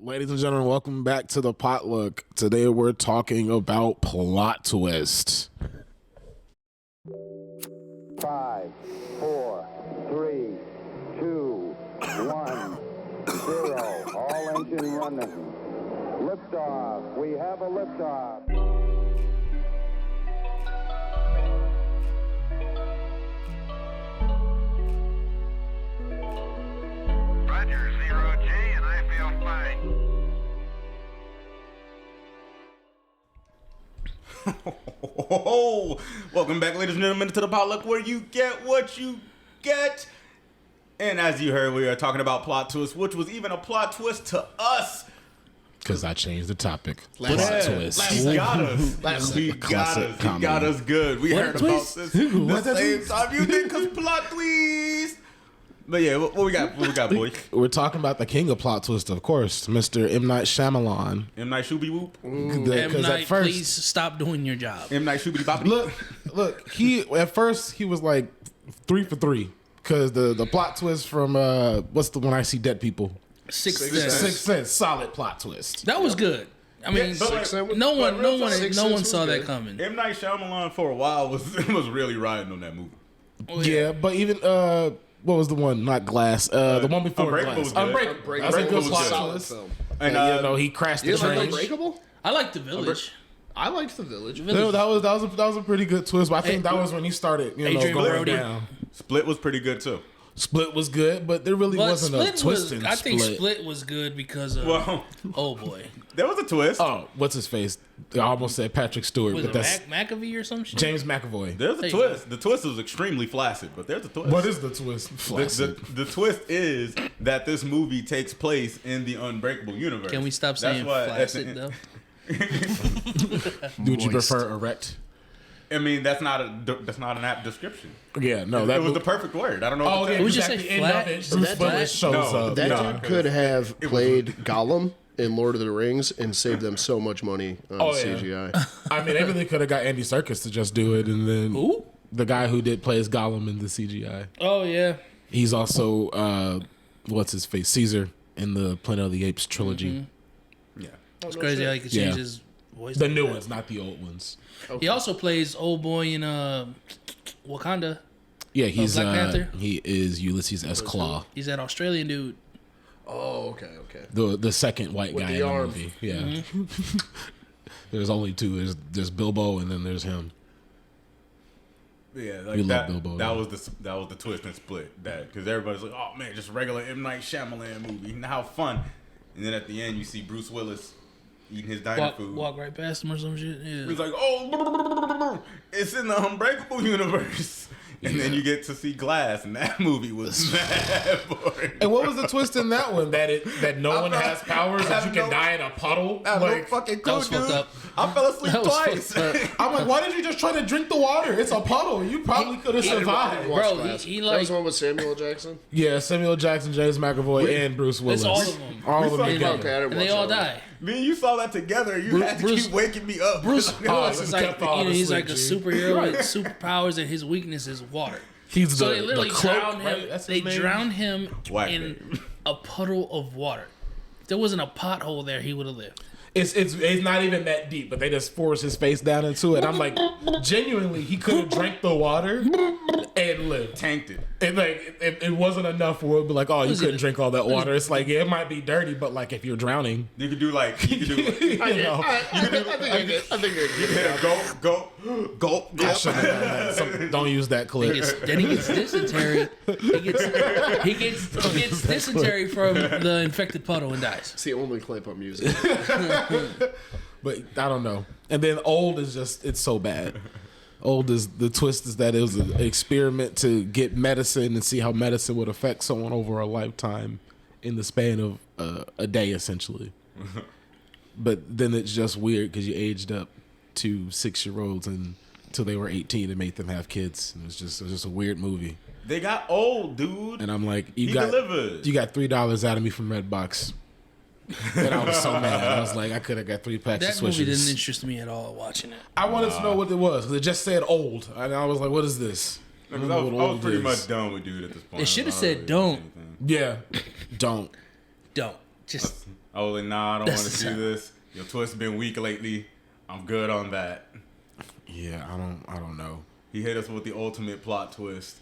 Ladies and gentlemen, welcome back to the PlotLuck. Today we're talking about plot twist. 5, 4, 3, 2, 1, 0. All engine running. Liftoff. We have a liftoff. Roger, 0G, and I feel fine. Welcome back, ladies and gentlemen, to the PotLuck, where you get what you get. And as you heard, we are talking about plot twist, which was even a plot twist to us. Because I changed the topic. He got us. He got us good. We heard twist? about this the same time you did, because plot twist. But yeah, what we got, boy? We're talking about the king of plot twist, of course, Mr. M. Night Shyamalan. M. Night Shooby Whoop. M. Night, please stop doing your job. M. Night Shooby Boppity. Look. At first he was like 3 for 3 because the plot twist from what's the one I see dead people? Sixth Sense, solid plot twist. That was good. I mean, no one saw that coming. M. Night Shyamalan for a while was really riding on that movie. Yeah, but even what was the one? Not Glass. The one before Unbreakable Glass. was good. Unbreakable. That's a good plot twist. And he crashed the train. Unbreakable? I like The Village. I liked The Village. No, that was a pretty good twist. But I think that was when he started, Adrian going Brody. down. Split was pretty good too. Split was good, but there really wasn't a twist in Split. I think Split was good because of oh boy, there was a twist. Oh, what's his face? I almost said Patrick Stewart, was but it that's McAfee or some shit? James McAvoy. There's a twist. The twist was extremely flaccid, but there's a twist. What is the twist? The twist is that this movie takes place in the Unbreakable universe. Can we stop saying flaccid though? Would you prefer erect? I mean, that's not an apt description. Yeah, no, That was the perfect word. I don't know. Oh, what to yeah, tell we you. just say flat. Bruce Willis shows up. That dude could have played Gollum in Lord of the Rings and saved them so much money on CGI. I mean, they really could have got Andy Serkis to just do it, and then the guy who plays Gollum in the CGI. Oh yeah, he's also what's his face, Caesar in the Planet of the Apes trilogy. Yeah, it's crazy how he could change his voice. The new ones, not the old ones. Okay. He also plays old boy in Wakanda. Yeah, he's Black Panther. He is Ulysses S. Claw. He's that Australian dude. Oh, okay. The second white with guy the in the arm. movie. Yeah. There's only two. There's Bilbo and then there's him. Yeah, like we that. Love Bilbo, that was the twist and Split. That because everybody's like, oh man, just a regular M. Night Shyamalan movie. How fun! And then at the end, you see Bruce Willis eating his diner food. Walk right past him or some shit. Yeah. He's like, oh, it's in the Unbreakable universe. And then you get to see Glass, and that movie was mad boring. And what was the twist in that one? That no one has powers, that you can die in a puddle? I have like, no fucking that clue, was fucked dude. up. I fell asleep twice. I'm like, why did you just try to drink the water? It's a puddle. You probably could have survived. Bro, he that was the one with Samuel Jackson? Yeah, Samuel Jackson, James McAvoy, and Bruce Willis. It's all of them. All of them together. Okay, I didn't And they watch all that die. Me and you saw that together. You had to keep waking me up. Bruce Willis is like, kept falling he's asleep, like a G. superhero with superpowers, and his weakness is water. He's So they literally drowned him. right? That's They his name? drowned him Whack in a puddle of water. If there wasn't a pothole there, he would have lived. It's not even that deep, but they just forced his face down into it. I'm like, genuinely, he could have drank the water and lived. Tanked it. And like, it wasn't enough for it to be like, oh, you couldn't drink all that water. It's like, yeah, it might be dirty, but like if you're drowning, You could do like you know. I think go. I shouldn't have done that. Don't use that clip. Then he gets dysentery. He gets dysentery from the infected puddle and dies. It's the only clip I'm using. But I don't know. And then Old is just, it's so bad. Old is, the twist is that it was an experiment to get medicine and see how medicine would affect someone over a lifetime in the span of a day, essentially. But then it's just weird because you aged up to 6-year-olds until they were 18 and made them have kids. And it was just a weird movie. They got old, dude. And I'm like, He delivered. You got $3 out of me from Redbox. And I was so mad. I was like, I could have got 3 packs of That movie Swishers. didn't interest me at all watching it. I wanted to know what it was because it just said old, and I was like, "What is this?" I I was pretty much done with dude at this point. It should have said don't. Yeah, don't. Just I was like, nah, I don't want to see this. Your twist been weak lately. I'm good on that. Yeah, I don't know. He hit us with the ultimate plot twist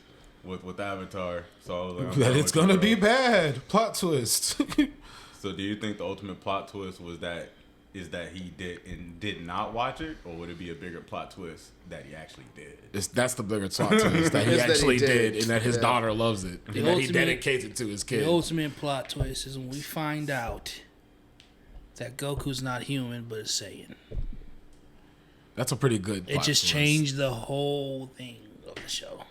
with Avatar. So I was like, That it's gonna be bad. Plot twist. So do you think the ultimate plot twist was that he did not watch it, or would it be a bigger plot twist that he actually did? That's the bigger plot twist that he actually did, and that his daughter loves it, and that he dedicates it to his kid. The ultimate plot twist is when we find out that Goku's not human but a Saiyan. That's a pretty good plot It just twist. changed the whole thing of the show.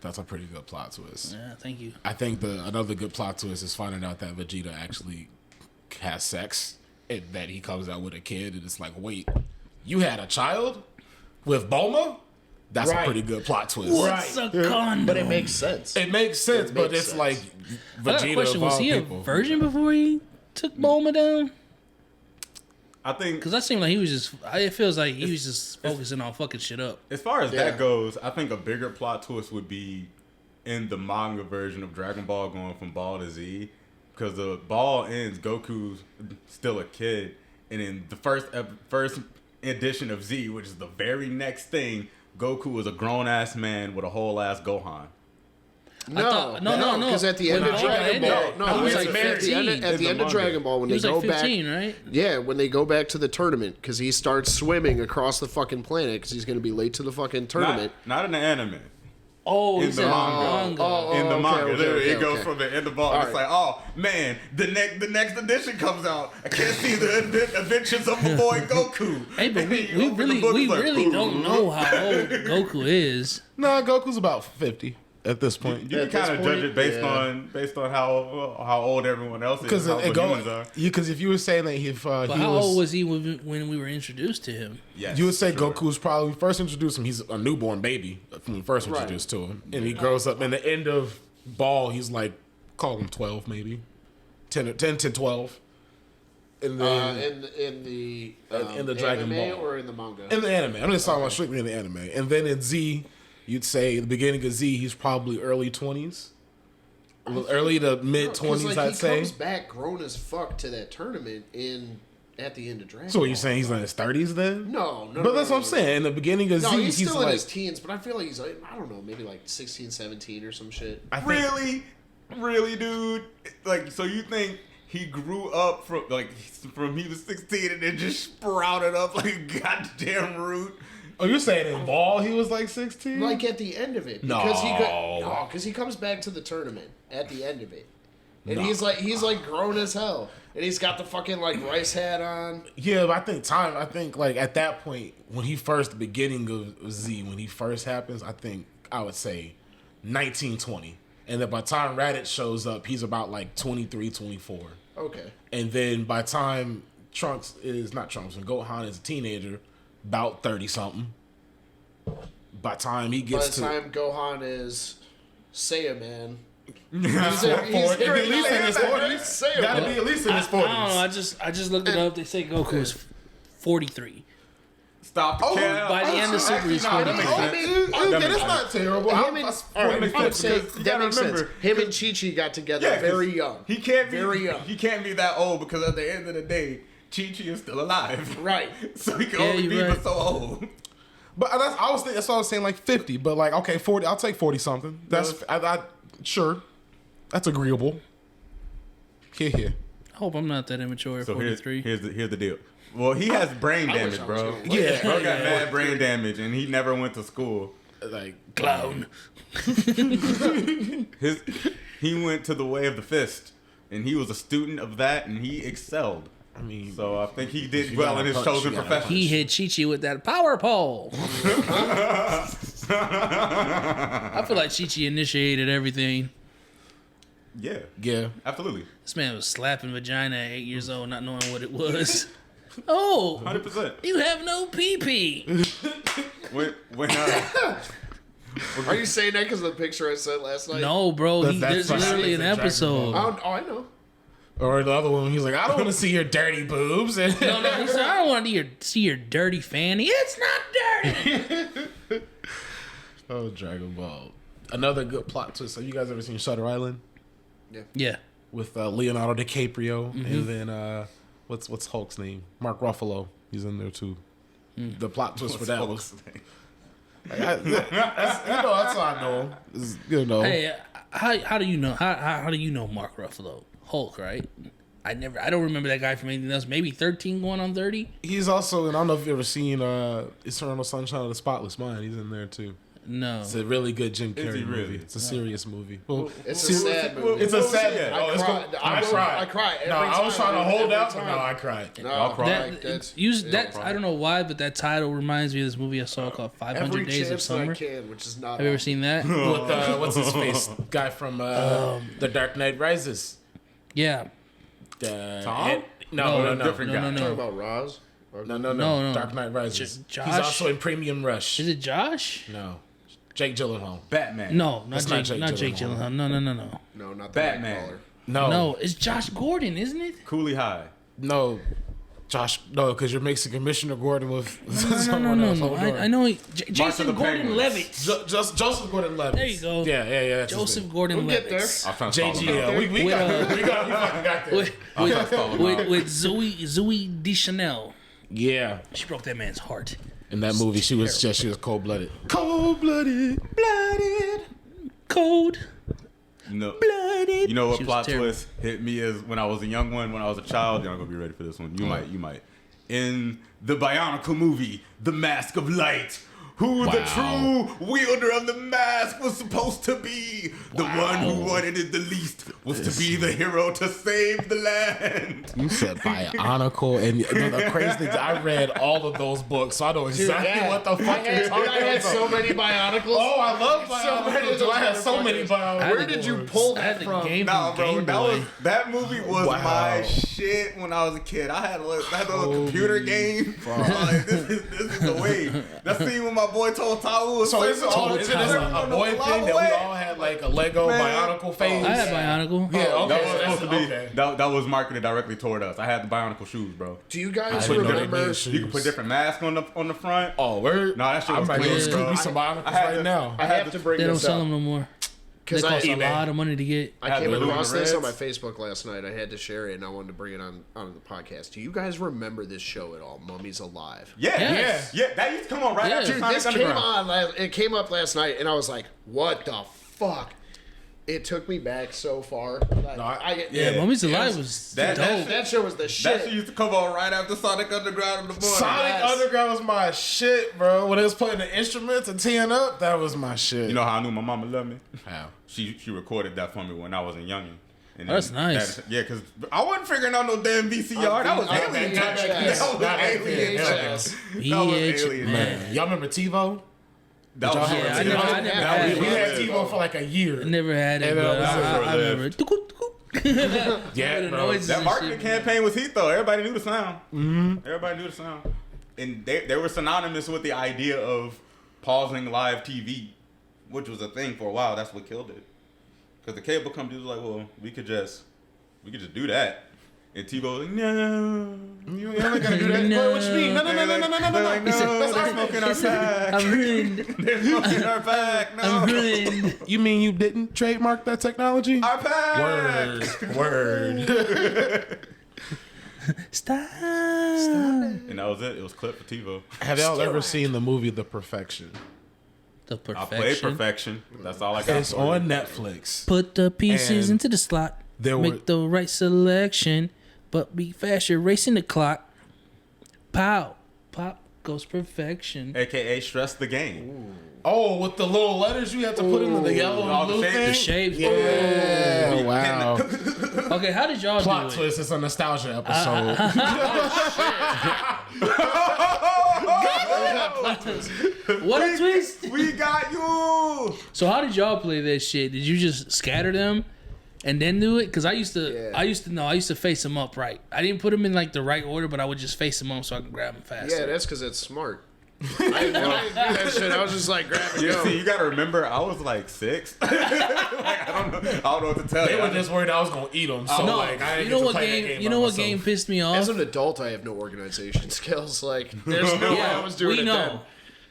That's a pretty good plot twist. Yeah, thank you. I think another good plot twist is finding out that Vegeta actually has sex, and that he comes out with a kid, and it's like, wait, you had a child with Bulma? That's a pretty good plot twist. What's a condom? But it makes sense. It makes sense, but makes it's sense. like I got a Vegeta question. of Was all he people. a virgin before he took Bulma down? I think Because that seemed like he was just. It feels like he was just focusing on fucking shit up. as far as Yeah. that goes, I think a bigger plot twist would be in the manga version of Dragon Ball going from Ball to Z, because the Ball ends, Goku's still a kid, and in the first edition of Z, which is the very next thing, Goku was a grown ass man with a whole ass Gohan. No, no. because at the end When of Vegeta Dragon ended, Ball, he no, was at like the end, 15. at the end of Dragon Ball, when He they was go like 15, back, right? yeah, when they go back to the tournament, because he starts swimming across the fucking planet because he's going to be late to the fucking tournament. Not in the anime. Oh, In he's the in the manga. manga. In the okay, manga, okay, literally, okay, it goes okay. from the end of Ball. All It's right. like, oh man, the next edition comes out. I can't see the adventures of my boy Goku. Hey, but And we you open the really, book, we it's like, really don't know how old Goku is. Nah, Goku's about 50 at this point. You can At this kind of judge point, it based yeah. on how old everyone else is. Because How humans are. if you were saying that But how old was he when we were introduced to him? Yes, you would say sure. Goku was probably first introduced him. He's a newborn baby when we first introduced to him, and he grows up. In the end of Ball, he's like, call him 12, maybe 10 to 12. And then In the in the Dragon anime Ball. or in the manga? in the anime, I'm just talking about strictly in the anime. And then in Z, you'd say the beginning of Z, he's probably early 20s, early to mid 20s, I'd he say. comes back grown as fuck to that tournament at the end of Dragon So what Ball. you saying he's in his 30s then? No. But that's what I'm saying. In the beginning of No, Z, he's still in like, his teens, but I feel like he's like, I don't know, maybe like 16, 17 or some shit. I think, Really, dude? Like, so you think he grew up from he was 16 and then just sprouted up like a goddamn root? oh, you're saying in Ball he was like 16? Like at the end of it, No. because he comes back to the tournament at the end of it, and No. he's like grown as hell, and he's got the fucking like rice hat on. Yeah, but I think like at that point, when he first, the beginning of Z, when he first happens, I would say 19, 20. And then by the time Raditz shows up, he's about like 23, 24. Okay, And then by the time when Gohan is a teenager, about 30 something. By the time he by gets the time Gohan is Saiyan man, he's he's at least in his 40s. Saiyan Gotta man. be at least in his I don't know. 40s. I just looked it up. They say Goku is 43. Stop the cap. By the end of Super, he's Actually, no, that 43. makes sense. Okay, That that's makes not terrible. Him and, all right, makes I would sense say because you that gotta makes sense. remember- Him and Chi-Chi got together 'cause very young. He can't be very young. He can't be that old because at the end of the day, Chi-Chi is still alive. Right. So he can Yeah, only be you're right. but so old. But that's what I was saying, like 50. But like, okay, 40. I'll take 40 something. That's sure. That's agreeable. Here. I hope I'm not that immature at So 43. here's the deal. Well, he has brain damage, I was bro. gonna- Yeah. Bro got mad brain damage, and he never went to school. Like Clown. He went to the way of the fist, and he was a student of that, and he excelled. I mean, So I think he did You well gotta in his punch, chosen you gotta profession. He hit Chi-Chi with that power pole. I feel like Chi-Chi initiated everything. Yeah, absolutely, This man was slapping vagina at 8 years old, not knowing what it was. Oh, 100%. you have no pee-pee. When Are you saying that because of the picture I sent last night? No, bro. That's There's literally an in Dragon episode. Ball. I know. Or the other one, he's like, I don't want to see your dirty boobs. No, he said, I don't want to see your dirty fanny. It's not dirty. Oh, Dragon Ball. Another good plot twist. Have you guys ever seen Shutter Island? Yeah. With Leonardo DiCaprio and then what's Hulk's name? Mark Ruffalo. He's in there too. The plot twist for that was. That's how I know. Hey, how do you know? How do you know Mark Ruffalo? Hulk, right? I don't remember that guy from anything else. Maybe 13 going on 30. He's also, and I don't know if you've ever seen Eternal Sunshine of the Spotless Mind. He's in there too. No, it's a really good Jim Carrey really? movie. It's a serious movie. Well, it's a sad movie. It's a sad. I cried. I cried. No, I was trying to hold out, but no, I cried. No, I'll cry. I don't know why, but that title reminds me of this movie I saw called 500 Days of Summer. Which is not. Have you ever seen that? With what's his face? Guy from The Dark Knight Rises. Yeah. Tom? No. Different guy. Talking about Roz? No. Dark Knight Rises. Josh? He's also in Premium Rush. Is it Josh? No. Jake Gyllenhaal. Batman. No, not not Jake Jake Gyllenhaal. No. No, not the Batman. Nightcrawler. No. It's Josh Gordon, isn't it? Cooley High. No. Josh, no, because you're mixing Commissioner Gordon with No. someone else. Hold on. I know Jason Jason Penguins. Gordon-Levitt. Just Joseph Gordon-Levitt. There you go. Yeah. That's his Joseph name. Gordon-Levitt. We'll get there. I was trying to follow JGL. him. We fucking got there. With Zooey Deschanel. Yeah. She broke that man's heart. In that movie, she was cold-blooded. Cold. No. Blooded. You know what She was plot terrible. twist hit me as when I was a young one, when I was a child. You're not gonna be ready for this one. You might. In the Bionicle movie, The Mask of Light, who the true wielder of the mask was supposed to be. The one who wanted it the least was to be the hero to save the land. You said Bionicle, and the crazy thing is I read all of those books, so I know exactly what the fuck you're talking about. I had so many Bionicles. Oh, I love Bionicles. I had so many Bionicles. Where did you pull I had that the from? Game Nah, bro, Game that Boy. movie was my shit when I was a kid. I had a little computer game. Like, this is the way. That scene when my boy told Tawu was So is it a boy thing that we all had like a Lego Bionicle phase? I had Bionicle. Yeah, okay. That was supposed to be. Okay. That was marketed directly toward us. I had the Bionicle shoes, bro. Do you guys didn't know they remember? made shoes. You can put different masks on the front. Oh, word? No, that shit was I might go clean, scoop bro. me some Bionicles I had right to- now. I have to bring They don't this sell up them no more. They because cost a eBay. lot of money to get. I Had came the blue and across the this on my reds. Facebook last night. I had to share it, and I wanted to bring it on the podcast. Do you guys remember this show at all? Mummies Alive. Yes. Yeah. That used to come on right Yeah. after Dude, Sonic This came Underground. on. It came up last night, and I was like, "What the fuck?" It took me back so far. Like, Yeah, Mummies Alive was That dope. that show was the That shit. shit used to come on right after Sonic Underground in the morning. Sonic Yes. Underground was my shit, bro. When it was playing the instruments and teeing up, that was my shit. You know how I knew my mama loved me? how? She recorded that for me when I was a youngin'. And That's then nice. yeah, because I wasn't figuring out no damn VCR. That was alien. That was alien. VHS. That was alien. Man. Y'all remember TiVo? That was Yeah, I TiVo. never had We it. had TiVo for like a year. I never had it, And, but I short-lived. remember. Yeah, The bro. noises That and marketing shit. campaign was heat though. Everybody knew the sound. Mm-hmm. Everybody knew the sound, and they were synonymous with the idea of pausing live TV, which was a thing for a while. That's what killed it. Because the cable company was like, well, we could just do that. And TiVo was like, no. You ain't gotta do that. What you mean? No. They're like, no, they're smoking our pack. I'm ruined. They're smoking our pack. No. I'm ruined. You mean you didn't trademark that technology? Our pack. Word. Stop. And that was it. It was clip for TiVo. Have y'all ever seen the movie The Perfection? The I played perfection. Perfection. That's all I got. It's on Netflix. Put the pieces And into the slot. there Make were- the right selection, but be fast. You're racing the clock. Pow. Pop goes perfection. AKA stress the game. Oh, with the little letters you had to put in the yellow All and the blue shapes. thing? The shapes. Yeah, wow. Okay, how did y'all Plot do it? twist. It's a nostalgia episode. What a twist! We got you. So how did y'all play that shit? Did you just scatter them and then do it? Because I used to face them up right. I didn't put them in like the right order, but I would just face them up so I could grab them faster. Yeah, that's because it's smart. When I did that shit, I was just like, grab and Yeah, go. see, you gotta remember, I was like 6. Like, I don't know what to tell They you. were just worried I was gonna eat them. So no, like, I didn't you know get to what play that game? game. You by know what myself. game pissed me As off? an adult, I have no organization skills. Like, there's no way I was doing we it know. then.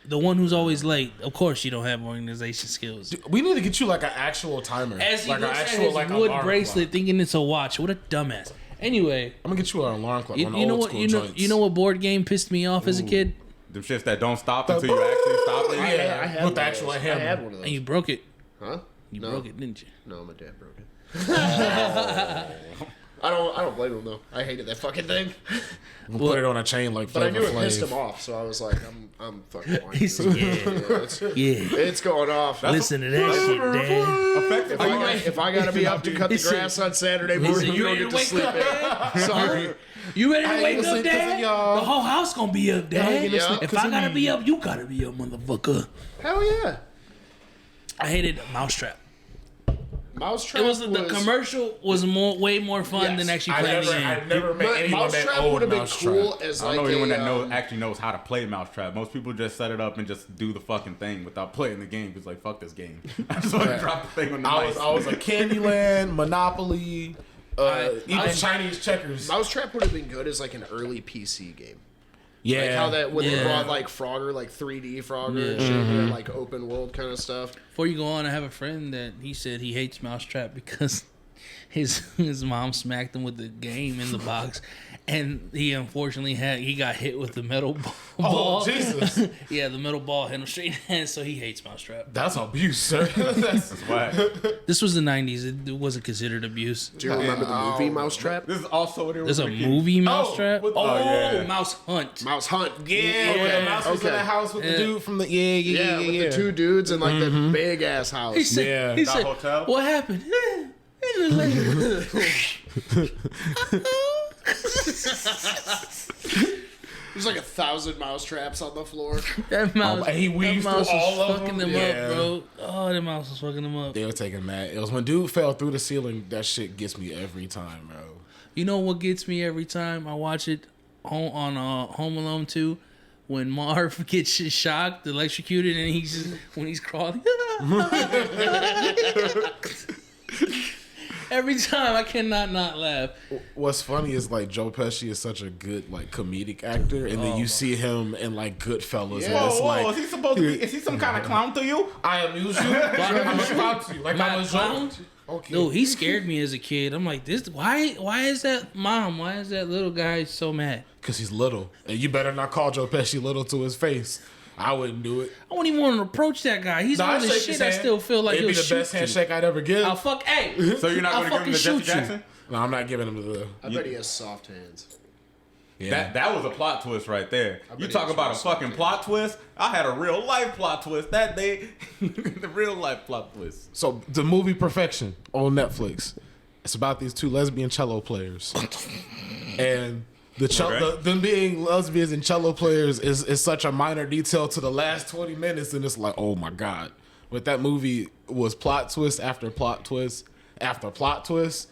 The one who's always late. Of course, you don't have organization skills. We need to get you like an actual timer, As he like looks at his wood alarm bracelet, clock. thinking it's a watch. What a dumbass! Anyway, I'm gonna get you an alarm clock. you on know old what? school You know what board game pissed me off as a kid? Them shits that don't stop until you actually stop it. Yeah, I had with the one of actual those. hammer. I had one of And those. you broke it. Huh? You No. broke it, didn't you? No, my dad broke it. I don't blame him though. I hated that fucking thing. We'll put it on a chain like But I Flavor knew it pissed Flav. him off, so I was like, I'm fucking fine. He said, Yeah, Yeah. it's going off. Listen to that shit, Dad. Effective. If I gotta be up to cut the He said- grass on Saturday He morning, said, you don't ready get to to wake sleep up, in. Dad? Sorry. You ready to I wake ain't up, gonna sleep 'cause of Dad? y'all. The whole house gonna be up, Dad. Yeah. If I gotta be up, you gotta be up, motherfucker. Hell yeah. I hated Mousetrap. Mousetrap It was the commercial was way more fun Yes. than actually playing the game. I've never met anyone that Mousetrap old would have been Mousetrap. cool as I like don't know anyone a, that actually knows how to play Mousetrap. Most people just set it up and just do the fucking thing without playing the game. It's like, fuck this game. I just want to drop the thing on the mice. I was a Candyland, Monopoly, even Chinese checkers. Mousetrap would have been good as like an early PC game. Yeah, Like how that when they Yeah. brought like Frogger, like 3D Frogger and shit, and like open world kind of stuff. Before you go on, I have a friend that he said he hates Mousetrap because his mom smacked him with the game in the box, and he unfortunately got hit with the metal ball. Oh, Jesus. Yeah, the metal ball hit him straight in the head, so he hates Mousetrap. That's abuse, sir. That's Whack. This was the 90s. It wasn't considered abuse. Do you remember the movie Mousetrap? This is also what it There's was. a movie Mousetrap. with- Oh, yeah. Mouse Hunt. Mouse Hunt. yeah, when the mouse was in the house with the dude from the Yeah, with the two dudes and like the big ass He house. said, Yeah. he That said hotel? what happened? There's like 1,000 mouse traps on the floor. That mouse, and he that weaved mouse through all was of fucking them? them Yeah. up, bro. Oh, that mouse was fucking them up. They were taking mad. It was when dude fell through the ceiling. That shit gets me every time, bro. You know what gets me every time I watch it on Home Alone 2? When Marv gets shocked, electrocuted, and when he's crawling. Every time, I cannot not laugh. What's funny is like Joe Pesci is such a good like comedic actor, and then you see him in like Goodfellas, and Yeah. it's Whoa, like is he supposed to be? Is he some kind of clown to you? I amuse you, I'm a clown to you, like My I'm a clown? joke. Okay, Dude, he scared me as a kid. I'm like, this. Why is that mom? Why is that little guy so mad? because he's little, and you better not call Joe Pesci little to his face. I wouldn't do it. I wouldn't even want to approach that guy. He's Nah, all this I'd shake shit. his I hand. still feel like It'd he'll be the shoot best you. handshake I'd ever give. I'll fuck. Hey, So you're not I'll going to give him the fucking Jesse shoot you. Jackson? No, I'm not giving him the. I bet he has soft hands. Yeah, That was a plot twist right there. You bet talk he about a was fucking plot twist. I had a real life plot twist that day. The real life plot twist. So the movie Perfection on Netflix. It's about these two lesbian cello players, and Okay. them being lesbians and cello players is such a minor detail to the last 20 minutes, and it's like, oh my god. But that movie was plot twist after plot twist after plot twist,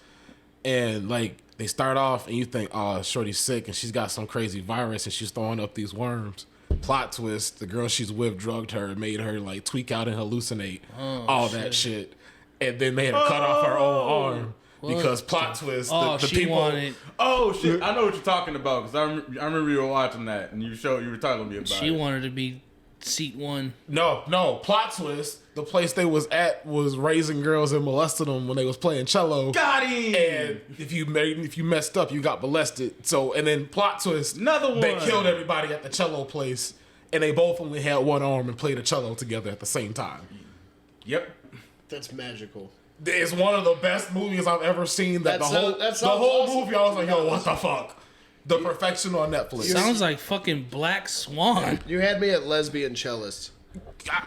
and like they start off and you think, oh, shorty's sick and she's got some crazy virus and she's throwing up these worms. Plot twist: the girl she's with drugged her and made her like tweak out and hallucinate, all that shit, and then they had to cut off her own arm. Because plot twist, Oh, the she people. wanted. Oh shit! I know what you're talking about because I remember you were watching that and you were telling me about She it. wanted to be seat one. No, plot twist. The place they was at was raising girls and molesting them when they was playing cello. Got him. And if you messed up, you got molested. So and then plot twist. Another They one. killed everybody at the cello place, and they both only had one arm and played a cello together at the same time. Yep. That's magical. It's one of the best movies I've ever seen. That That the sounds whole awesome. movie, I was like, yo, what the fuck? The Perfection on Netflix. Sounds like fucking Black Swan. You had me at lesbian cellist.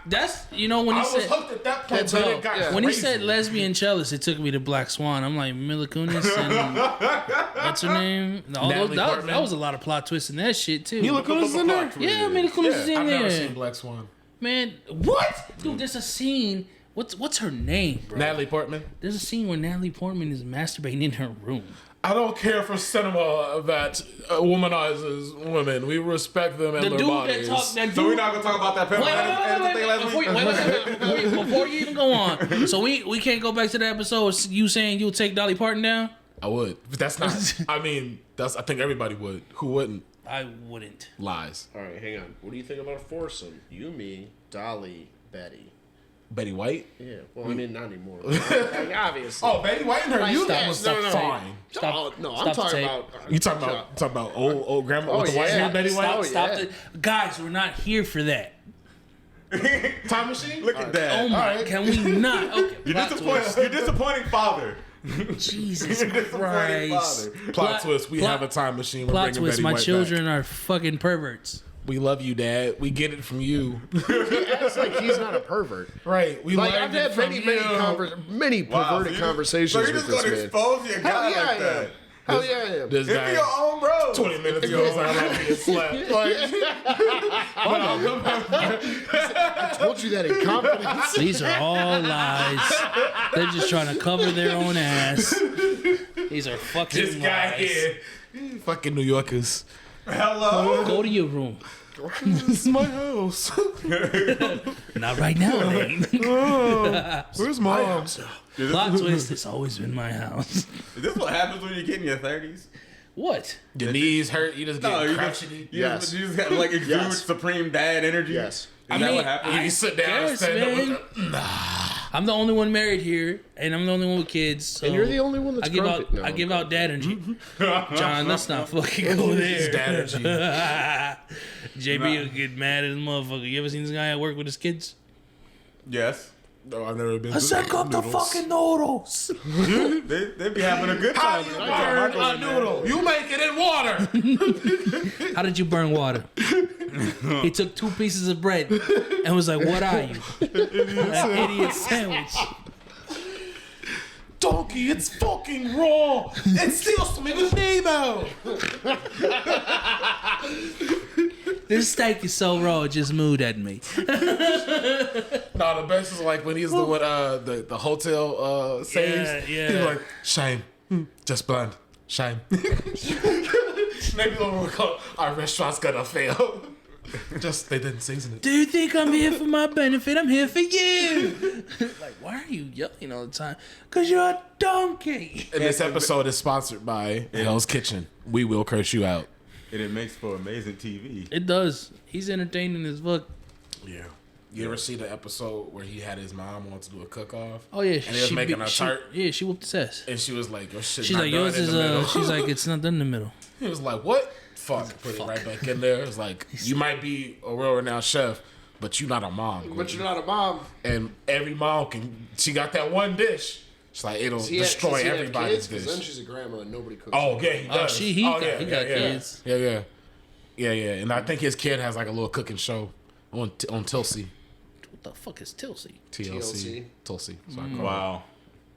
That's when I he was said hooked at that point. That's But how- it got yeah. when he crazy. said lesbian cellist, it took me to Black Swan. I'm like Mila Kunis and what's her name? Natalie Portman. That was a lot of plot twists in that shit too. Mila Kunis is in there. Yeah, Mila Kunis is in I've there. never seen Black Swan. Man, what? Dude, there's a scene. What's her name, bro? Natalie Portman. There's a scene where Natalie Portman is masturbating in her room. I don't care for cinema that womanizes women. We respect them and The their dude bodies. that So we're not gonna talk about that Wait, Pepper thing last week. before you even go on. So we can't go back to the episode. You saying you'll take Dolly Parton down? I would. But that's not. I mean, I think everybody would. Who wouldn't? I wouldn't. Lies. All right, hang on. What do you think about a foursome? You, me, Dolly, Betty. Betty White? Yeah. Well, I mean, not anymore. Like, obviously. Oh, Betty White in her youth was fine. No, I'm talking about. You talking about old grandma with the white hair, Betty White? Stop it. Guys, we're not here for that. Time machine? Look at that. Oh my, can we not? Okay, You're disappointing father. Jesus Disappointing Christ. father. Plot twist. We have a time machine. We're Plot bringing twist. Betty My White children back. are fucking perverts. We love you, Dad. We get it from you. It's like he's not a pervert. Right. We Like, learned I've it had from many you. perverted conversations So you're with just this going to man. expose your guy Hell yeah, like I am. that? Hell yeah, I am. This If guy, you're your own bro. 20 minutes ago, sounded like he slept. Like, I told you that in confidence. These are all lies. They're just trying to cover their own ass. These are fucking this guy lies. here. Fucking New Yorkers. Hello? Go to your room. This is my house. Not right now, man. Where's mom? Plot twist. It's always been my house. Is this what happens when you get in your 30s? What? Your knees hurt. You just get you crotchety. Yes. You just have like exude Yes. supreme dad energy. Yes. Is that what happens? You sit down and guess, stand up man. with the... I'm the only one married here, and I'm the only one with kids. So And you're the only one that's I give grumpy. out. No, I give out dad energy. John, let's not fucking go there. dad energy. JB will get mad as a motherfucker. You ever seen this guy at work with his kids? Yes. No, I've never been I said, cook the fucking noodles. They be having a good How time. you burn a noodle? You make it in water. How did you burn water? He took 2 pieces of bread and was like, "What are you? An idiot sandwich." Donkey, it's fucking raw. It still smells name out. This steak is so raw, it just moved at me. No, the best is like when he's doing the hotel saves. Yeah. He's like, shame, just blind, shame. Maybe our restaurant's gonna fail. Just they didn't season it. Do you think I'm here for my benefit? I'm here for you. Like, why are you yelling all the time? Because you're a donkey. And this episode is sponsored by Hell's Kitchen. We will curse you out. And it makes for amazing TV. It does. He's entertaining as fuck. Yeah. You ever see the episode where he had his mom want to do a cook-off? Oh yeah, And he was making a tart. Yeah, she whooped his ass. And she was like, your shit's She's not like, done yours in is the middle. she's like, it's not done in the middle. He was like, what? Fuck. Put it right back in there. It's like, you might be a world-renowned chef, but you're not a mom. But you're not a mom. And every mom she got that one dish. It's like, it'll destroy everybody's dish. Then she's a grandma and nobody cooks. Oh, yeah, he does. He got kids. Yeah. And I think his kid has like a little cooking show on Tulsi. What the fuck is Tilsy? TLC. Tulsi. Sorry, Wow.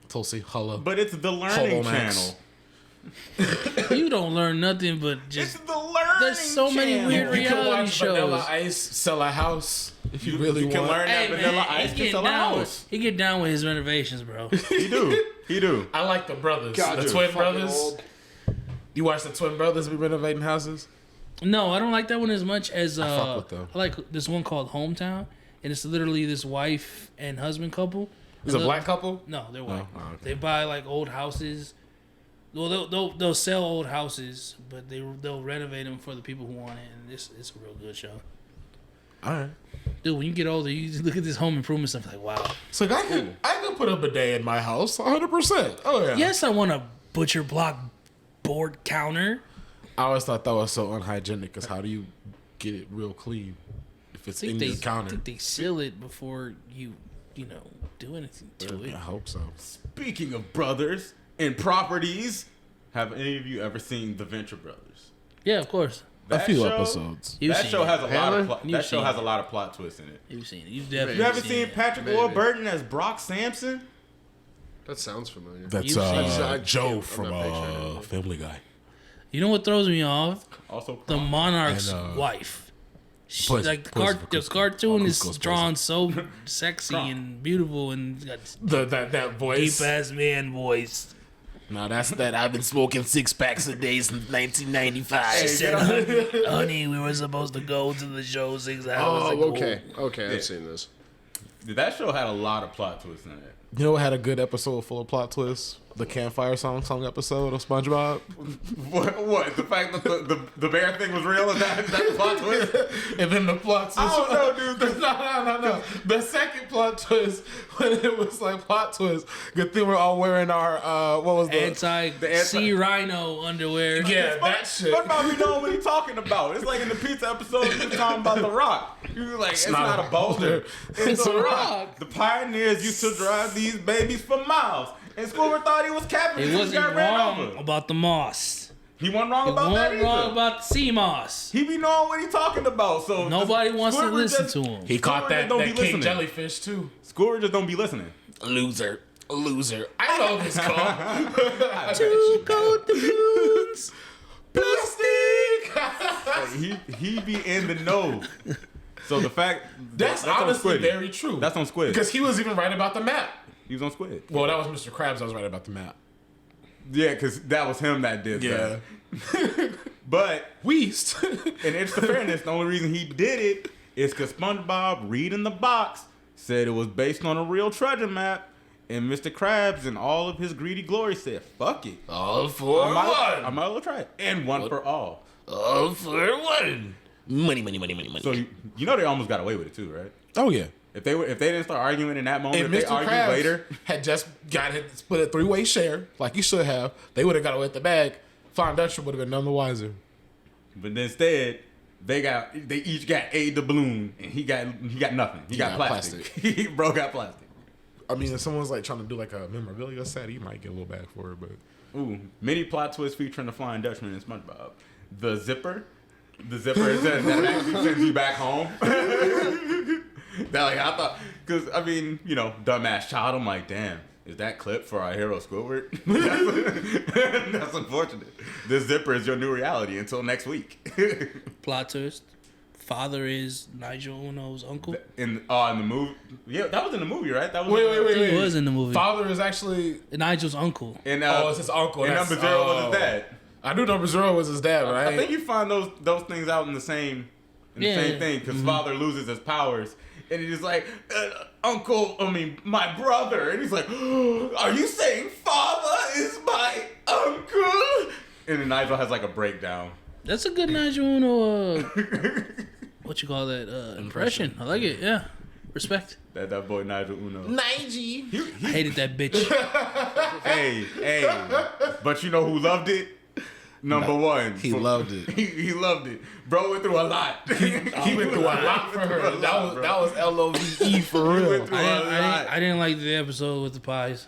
Tulsi. Hello. But it's the learning Holo Max. channel. You don't learn nothing but It's just. the learning There's so many channel. weird You can reality watch Vanilla shows. Ice sell a house if you really You can want. learn that Vanilla Ice he can get sell a down. house. He get down with his renovations, bro. He do. I like the brothers. God, the dude, twin fucking brothers. old. You watch the twin brothers be renovating houses? No, I don't like that one as much as fuck with them. I like this one called Hometown, and it's literally this wife and husband couple. Is it a black couple? No, they're white. Oh, okay. They buy like old houses. Well, they'll sell old houses, but they'll renovate them for the people who want it, and it's a real good show. All right. Dude, when you get older, you look at this home improvement stuff like, wow. So I could put a bidet in my house 100%. Oh yeah. Yes, I want a butcher block board counter. I always thought that was so unhygienic because how do you get it real clean if it's in your I counter? think they seal it before you do anything to I it. hope so. Speaking of brothers and properties, have any of you ever seen The Venture Brothers? Yeah, of course. A few show- episodes. You've That seen show it. has a lot of You've that show seen has it. a lot of plot twists in it. You've seen it. You've definitely You haven't seen it. Patrick Maybe. Warburton as Brock Sampson? That sounds familiar. That's You've seen it. Joe I'm from not picturing it. Family Guy. You know what throws me off? Also, The Monarch's And, wife. Poison- Like Poison the for cartoon Cusco. is Cusco's drawn so sexy and beautiful and got That deep voice. ass man voice. No, that's that. I've been smoking 6 packs a day since 1995. She said, honey, we were supposed to go to the show 6 hours Oh, ago. okay. Okay, I've seen this. that show had a lot of plot twists in it. You know what had a good episode full of plot twists? The campfire song episode of SpongeBob. What? The fact that the bear thing was real? Is that the plot twist? And then the plot twist. I don't know, dude. No. The second plot twist, when it was like plot twist, good thing we're all wearing our, what was the... Sea Rhino underwear. Yeah, that shit. SpongeBob, you know what he's talking about. It's like in the pizza episode, he was talking about The Rock. He was like, it's not a boulder. It's a rock. The pioneers used to drive these babies for miles. And Squidward thought he was Captain. He wasn't wrong about the moss. He wasn't wrong about that either. He wasn't wrong about the sea moss. He be knowing what he's talking about. So nobody wants to listen to him. He caught that king jellyfish too. Squidward just don't be listening. Loser. I know this call. 2 gold doubloons. Plastic. he be in the know. So the fact that's honestly very true. That's on Squid. Because he was even right about the map. He was on Squid. Well, that was Mr. Krabs. I was right about the map. Yeah, because that was him that did that. But Weast. in interest of fairness, the only reason he did it is because SpongeBob, reading the box, said it was based on a real treasure map. And Mr. Krabs, in all of his greedy glory, said, fuck it. All for I one. might as well try it. And one for all. All for one. Money. So you know they almost got away with it too, right? Oh yeah. If they didn't start arguing in that moment, And if Mr. they argued Krabs later, had just got it, split a 3-way share, like he should have, they would have got away with the bag. Flying Dutchman would have been none the wiser. but instead they each got a doubloon, and he got nothing. He got plastic. Bro got plastic. I mean, if someone's like trying to do like a memorabilia set, he might get a little bag for it, but Ooh, mini plot twist featuring the Flying Dutchman and SpongeBob. The zipper is that actually sends you back home. That like I thought, because I mean, you know, dumbass child. I'm like, damn, is that clip for our hero Squidward? That's unfortunate. This zipper is your new reality until next week. Plot twist. Father is Nigel Uno's uncle. In the movie, yeah, that was in the movie, right? That was wait. He was in the movie. Father is actually Nigel's uncle. And it's his uncle. And number 0 was his dad. I knew number 0 was his dad, right? I think you find those things out in the same thing because Father loses his powers. And he's like, my brother. And he's like, are you saying Father is my uncle? And then Nigel has like a breakdown. That's a good Nigel Uno, what you call that, impression. I like it, yeah. Respect. That boy Nigel Uno. Nigel. I hated that bitch. Hey. But you know who loved it? Number 1. He loved it. He loved it. Bro went through a lot. He went through a lot for her. That was LOVE for real. I didn't like the episode with the pies.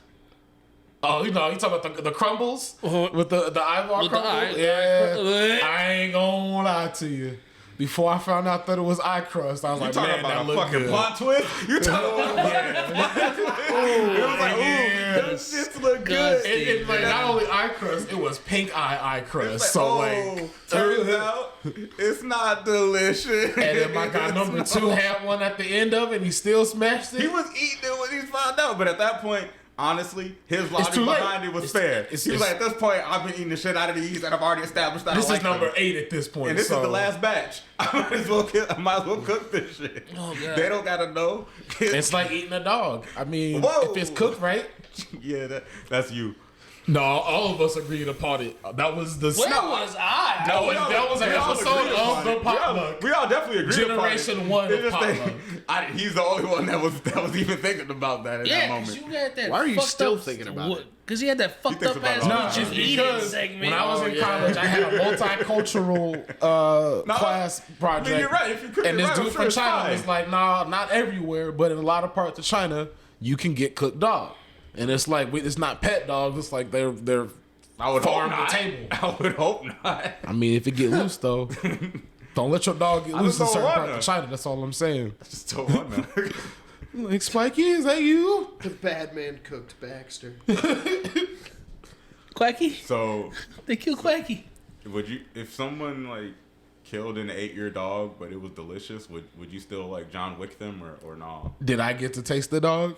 Oh, you talking about the crumbles with the eyeball crumble? Yeah. I ain't gonna lie to you. Before I found out that it was eye crust, I was like, man, that looked good. Plot twist? You talking about it was like, ooh, those shits look good. It like not only eye crust, it was pink eye crust. Like, turns out it's not delicious. And then my guy number 2 had one at the end of it, and he still smashed it. He was eating it when he found out, but at that point, honestly, his logic behind it was fair. He was like, at this point, I've been eating the shit out of these, and I've already established that this I like is number them. 8 at this point. And this is the last batch. I might as well cook this shit. Oh, God. They don't gotta know. It's like eating a dog. I mean, if it's cooked right. Yeah, that's you. No, all of us agreed upon it. That was the Where was I? That was an episode of the PotLuck. We all definitely agreed Generation upon it. 1 of PotLuck. He's the only one that was even thinking about that at that moment. You had that. Why are you fucked still up thinking about it? Because he had that fucked thinks up about ass it all the just time. eating Because segment. when I was in college, I had a multicultural class project. I mean, you're right. If you cook And it this right, I'm dude sure from it's China fine. was like, nah, not everywhere, but in a lot of parts of China, you can get cooked dog. And it's like, it's not pet dogs. It's like they're I would farm hope not. to table. I would hope not. I mean, if it get loose, though, don't let your dog get I loose just in don't certain want parts to. of China. That's all I'm saying. Just don't want to. Like, Spikey, is that you? The bad man cooked Baxter. Quacky? So, They killed Quacky. would you, if someone like killed an 8-year dog, but it was delicious, would you still like John Wick them or nah? Did I get to taste the dog?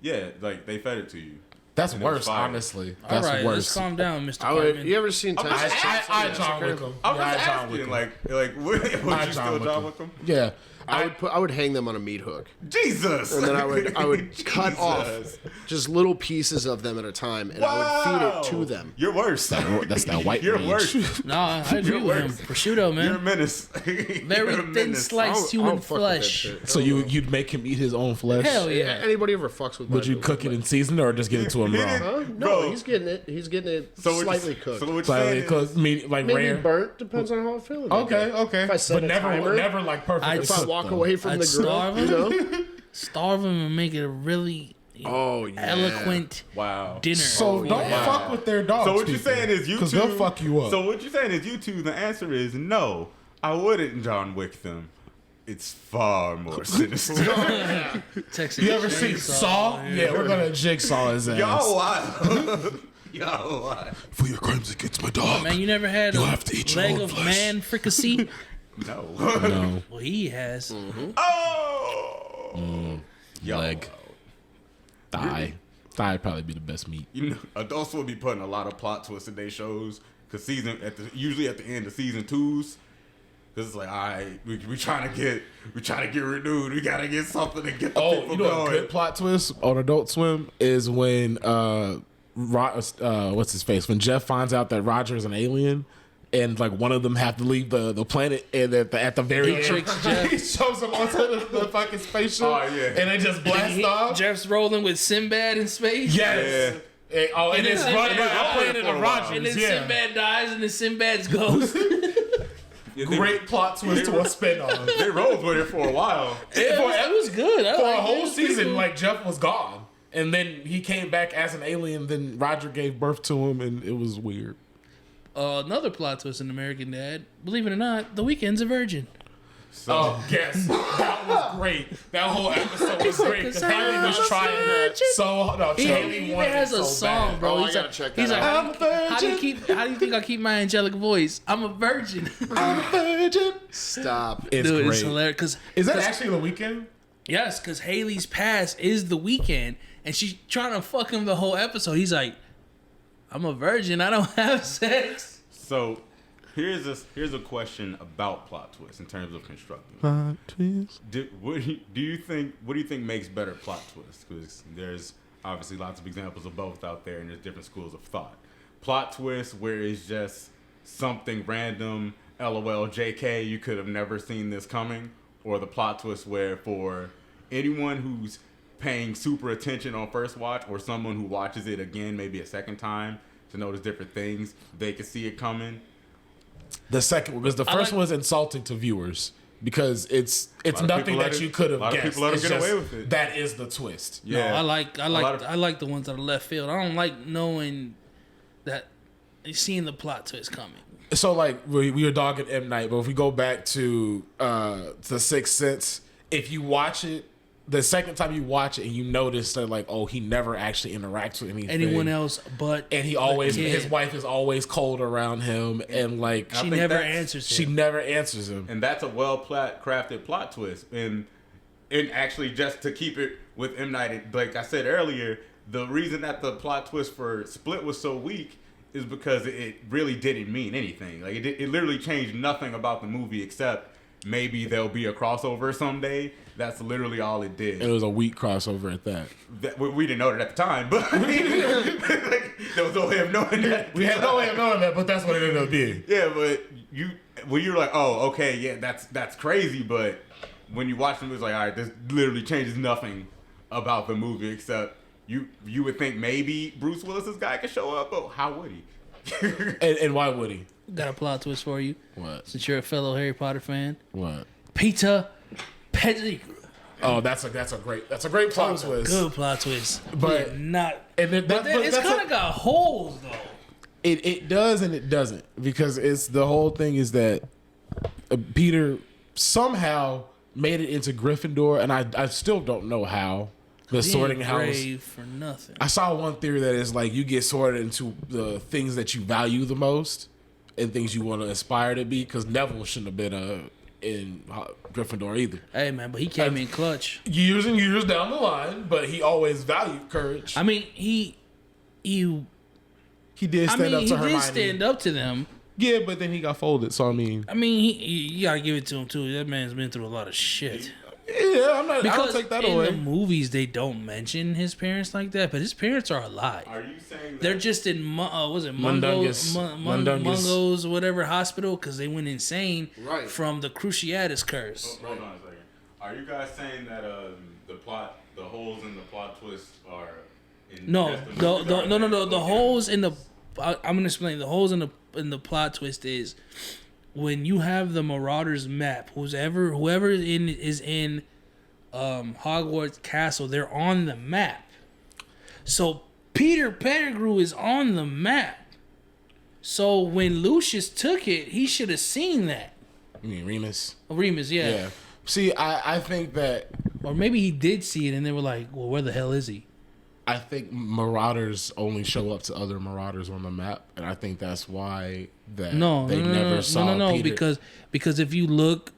Yeah, like they fed it to you. That's And it was worse, fire. honestly. All That's right, worse. let's calm down, Mr. I would, Cartman. you ever seen I'm Texas just I Chainsaw John Massacre? Wick him. I was Yeah, just I John Wick asking, him. like would I you John still Wick John him. Wick them? Yeah, I would hang them on a meat hook. Jesus. And then I would cut Jesus. off just little pieces of them at a time, and I would feed it to them. You're worse. That's that white You're rage. worse. No, I agree with him. Prosciutto, man. You're a menace. Very thin sliced I human don't fuck with that flesh. shit. So you'd make him eat his own flesh? Hell yeah. Anybody ever fucks with? Would you cook it in season or just get it to him raw? Huh? No, Bro. he's getting it. He's getting it So slightly cooked. So what you're Slightly saying cooked, like Maybe rare. burnt. Depends on how I'm feeling. Okay. If I set But a never timer, like perfectly. if I cooked, walk though. away from I'd the grill, starve you him. know. Starve him and make it a really Oh yeah. eloquent Wow. dinner. So don't fuck with their dogs. So what you're saying is you two, because they'll fuck you up. So what you're saying is you two. The answer is no. I wouldn't John Wick them. It's far more sinister. Texas you ever seen Saw? Yeah, we're gonna jigsaw his ass. Y'all wild. Y'all wild. For your crimes against my dog. Man, you never had You'll a have to eat your leg own of flesh. man fricassee? No. No. Well, he has. Oh. Y'all Leg. wild. Thigh. Thigh probably be the best meat. You know, adults will be putting a lot of plot twists in their shows because usually at the end of season 2s. Because it's like, all right, we trying to get renewed. We gotta get something to get the people You know going. a good plot twist on Adult Swim is when what's his face? When Jeff finds out that Roger is an alien. And like one of them have to leave the planet, and at the very He end, tricks Jeff. he shows him onto the fucking spaceship, Oh, yeah. and they just blast off. Jeff's rolling with Sinbad in space. Yes. And, and it's then running Sinbad- by a planet for a of while. Rogers. And then Yeah. Sinbad dies, and then Sinbad's ghost. Great plot twist to a spin-off. They rolled with it for a while. It was good. I For liked a it. whole It was pretty season, cool. like Jeff was gone, and then he came back as an alien. Then Roger gave birth to him, and it was weird. Another plot twist in American Dad. Believe it or not, The Weeknd's a virgin. Oh, yes, that was great. That whole episode was great because Haley was trying that so. No, He Haley even wanted has it a so song, bad. bro. Oh, I he's gotta like, check that he's like, out. I'm a how do you virgin. how do you think I keep my angelic voice? I'm a virgin. I'm a virgin. Stop. It's Dude, great. it's hilarious. Cause, Is that 'cause- actually The Weeknd? Yes, because Haley's past is The Weeknd, and she's trying to fuck him the whole episode. He's like, I'm a virgin. I don't have sex. So here's a question about plot twists in terms of constructing. Plot twist. What do you think makes better plot twists? Because there's obviously lots of examples of both out there, and there's different schools of thought. Plot twists where it's just something random, LOL, JK, you could have never seen this coming, or the plot twist where for anyone who's paying super attention on first watch, or someone who watches it again maybe a second time to notice different things, they can see it coming. The second one, because the first one's insulting to viewers because it's of nothing people let that it- you could have a lot of guessed. people let 'em It's get away just- with it. That is the twist. Yeah, No, I lot of- like the ones that are left field. I don't like knowing that seeing the plot twist coming. So like we were dogging M Night, but if we go back to The Sixth Sense, if you watch it, the second time you watch it and you notice that like, oh, he never actually interacts with Anyone else but and he always the kid. his wife is always cold around him, and like She think never that's- answers him. she never answers him. and that's a crafted plot twist. And actually, just to keep it with M Night, like I said earlier, the reason that the plot twist for Split was so weak is because it really didn't mean anything. Like it literally changed nothing about the movie except maybe there'll be a crossover someday. That's literally all it did. It was a weak crossover at that. We didn't know it at the time, but I mean, like, there was no way of knowing that. We had no way of knowing that, but that's what it ended up being. Yeah, but when you're like, oh, okay, yeah, that's crazy, but when you watch the movie, it's like, all right, this literally changes nothing about the movie except you would think maybe Bruce Willis's guy could show up, but how would he? And why would he? Got a plot twist for you. What? Since you're a fellow Harry Potter fan, What? Peter Pettigrew. Oh, that's a great plot twist. Good plot twist, But- yeah, not. And then But then it's kind of got holes though. It does and it doesn't, because it's the whole thing is that Peter somehow made it into Gryffindor, and I still don't know how. The sorting house. Brave for nothing. I saw one theory that is like you get sorted into the things that you value the most and things you want to aspire to be, because Neville shouldn't have been in Gryffindor either. Hey man, but he came in clutch. Years and years down the line, but he always valued courage. I mean, he He did stand up to Hermione. did stand up to them, Yeah, but then he got folded. So I mean, you gotta give it to him too. That man's been through a lot of shit. yeah, I don't Because take that in away. the movies they don't mention his parents like that, but his parents are alive. Are you saying that? They're just in was it Mundungus. Mungo's whatever hospital because they went insane Right. from the Cruciatus curse. Hold on a second. Are you guys saying that the holes in the plot twist are in No, just the movie? no. The holes in the I'm gonna explain. The holes in the plot twist is when you have the Marauders map. Whoever is in Hogwarts Castle, they're on the map. So Peter Pettigrew is on the map. So when Lucius took it, he should have seen that. You mean Remus? Remus, yeah. Yeah. See, I think that Or maybe he did see it and they were like, well, where the hell is he? I think Marauders only show up to other Marauders on the map, and I think that's why they never saw Peter. because if you look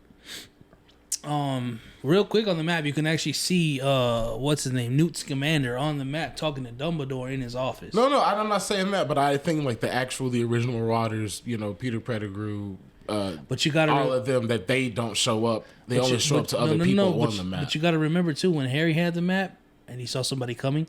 real quick on the map, you can actually see what's his name, Newt Scamander on the map talking to Dumbledore in his office. No, I'm not saying that, but I think like the original Marauders, Peter Pettigrew, but you got all of them, that they don't show up. They only show up to other people on the map. But you got to remember too, when Harry had the map and he saw somebody coming.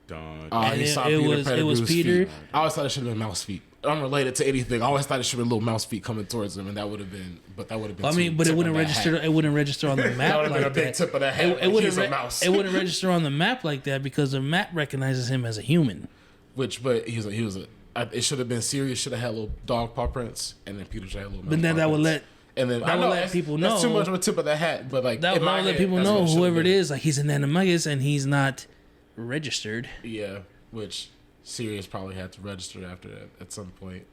And he saw Peter it was Pettigrew's Peter. feet. I always thought it should have been mouse feet. Unrelated to anything. I always thought it should have been little mouse feet coming towards him, and that would have been. But that would have been. I mean, but it wouldn't register. It wouldn't register on the map That would have like been a big that. tip of that hat. It wouldn't. He's a mouse. It wouldn't register on the map like that because the map recognizes him as a human. But he was a. It should have been Sirius. Should have had little dog paw prints, and then Peter should have little. But then that would let. And then That would let people know. That's too much of a tip of the hat. But like That in my would let head, people that's know what should have whoever it been. is, like he's an animagus and he's not registered. Yeah, which Sirius probably had to register after that at some point.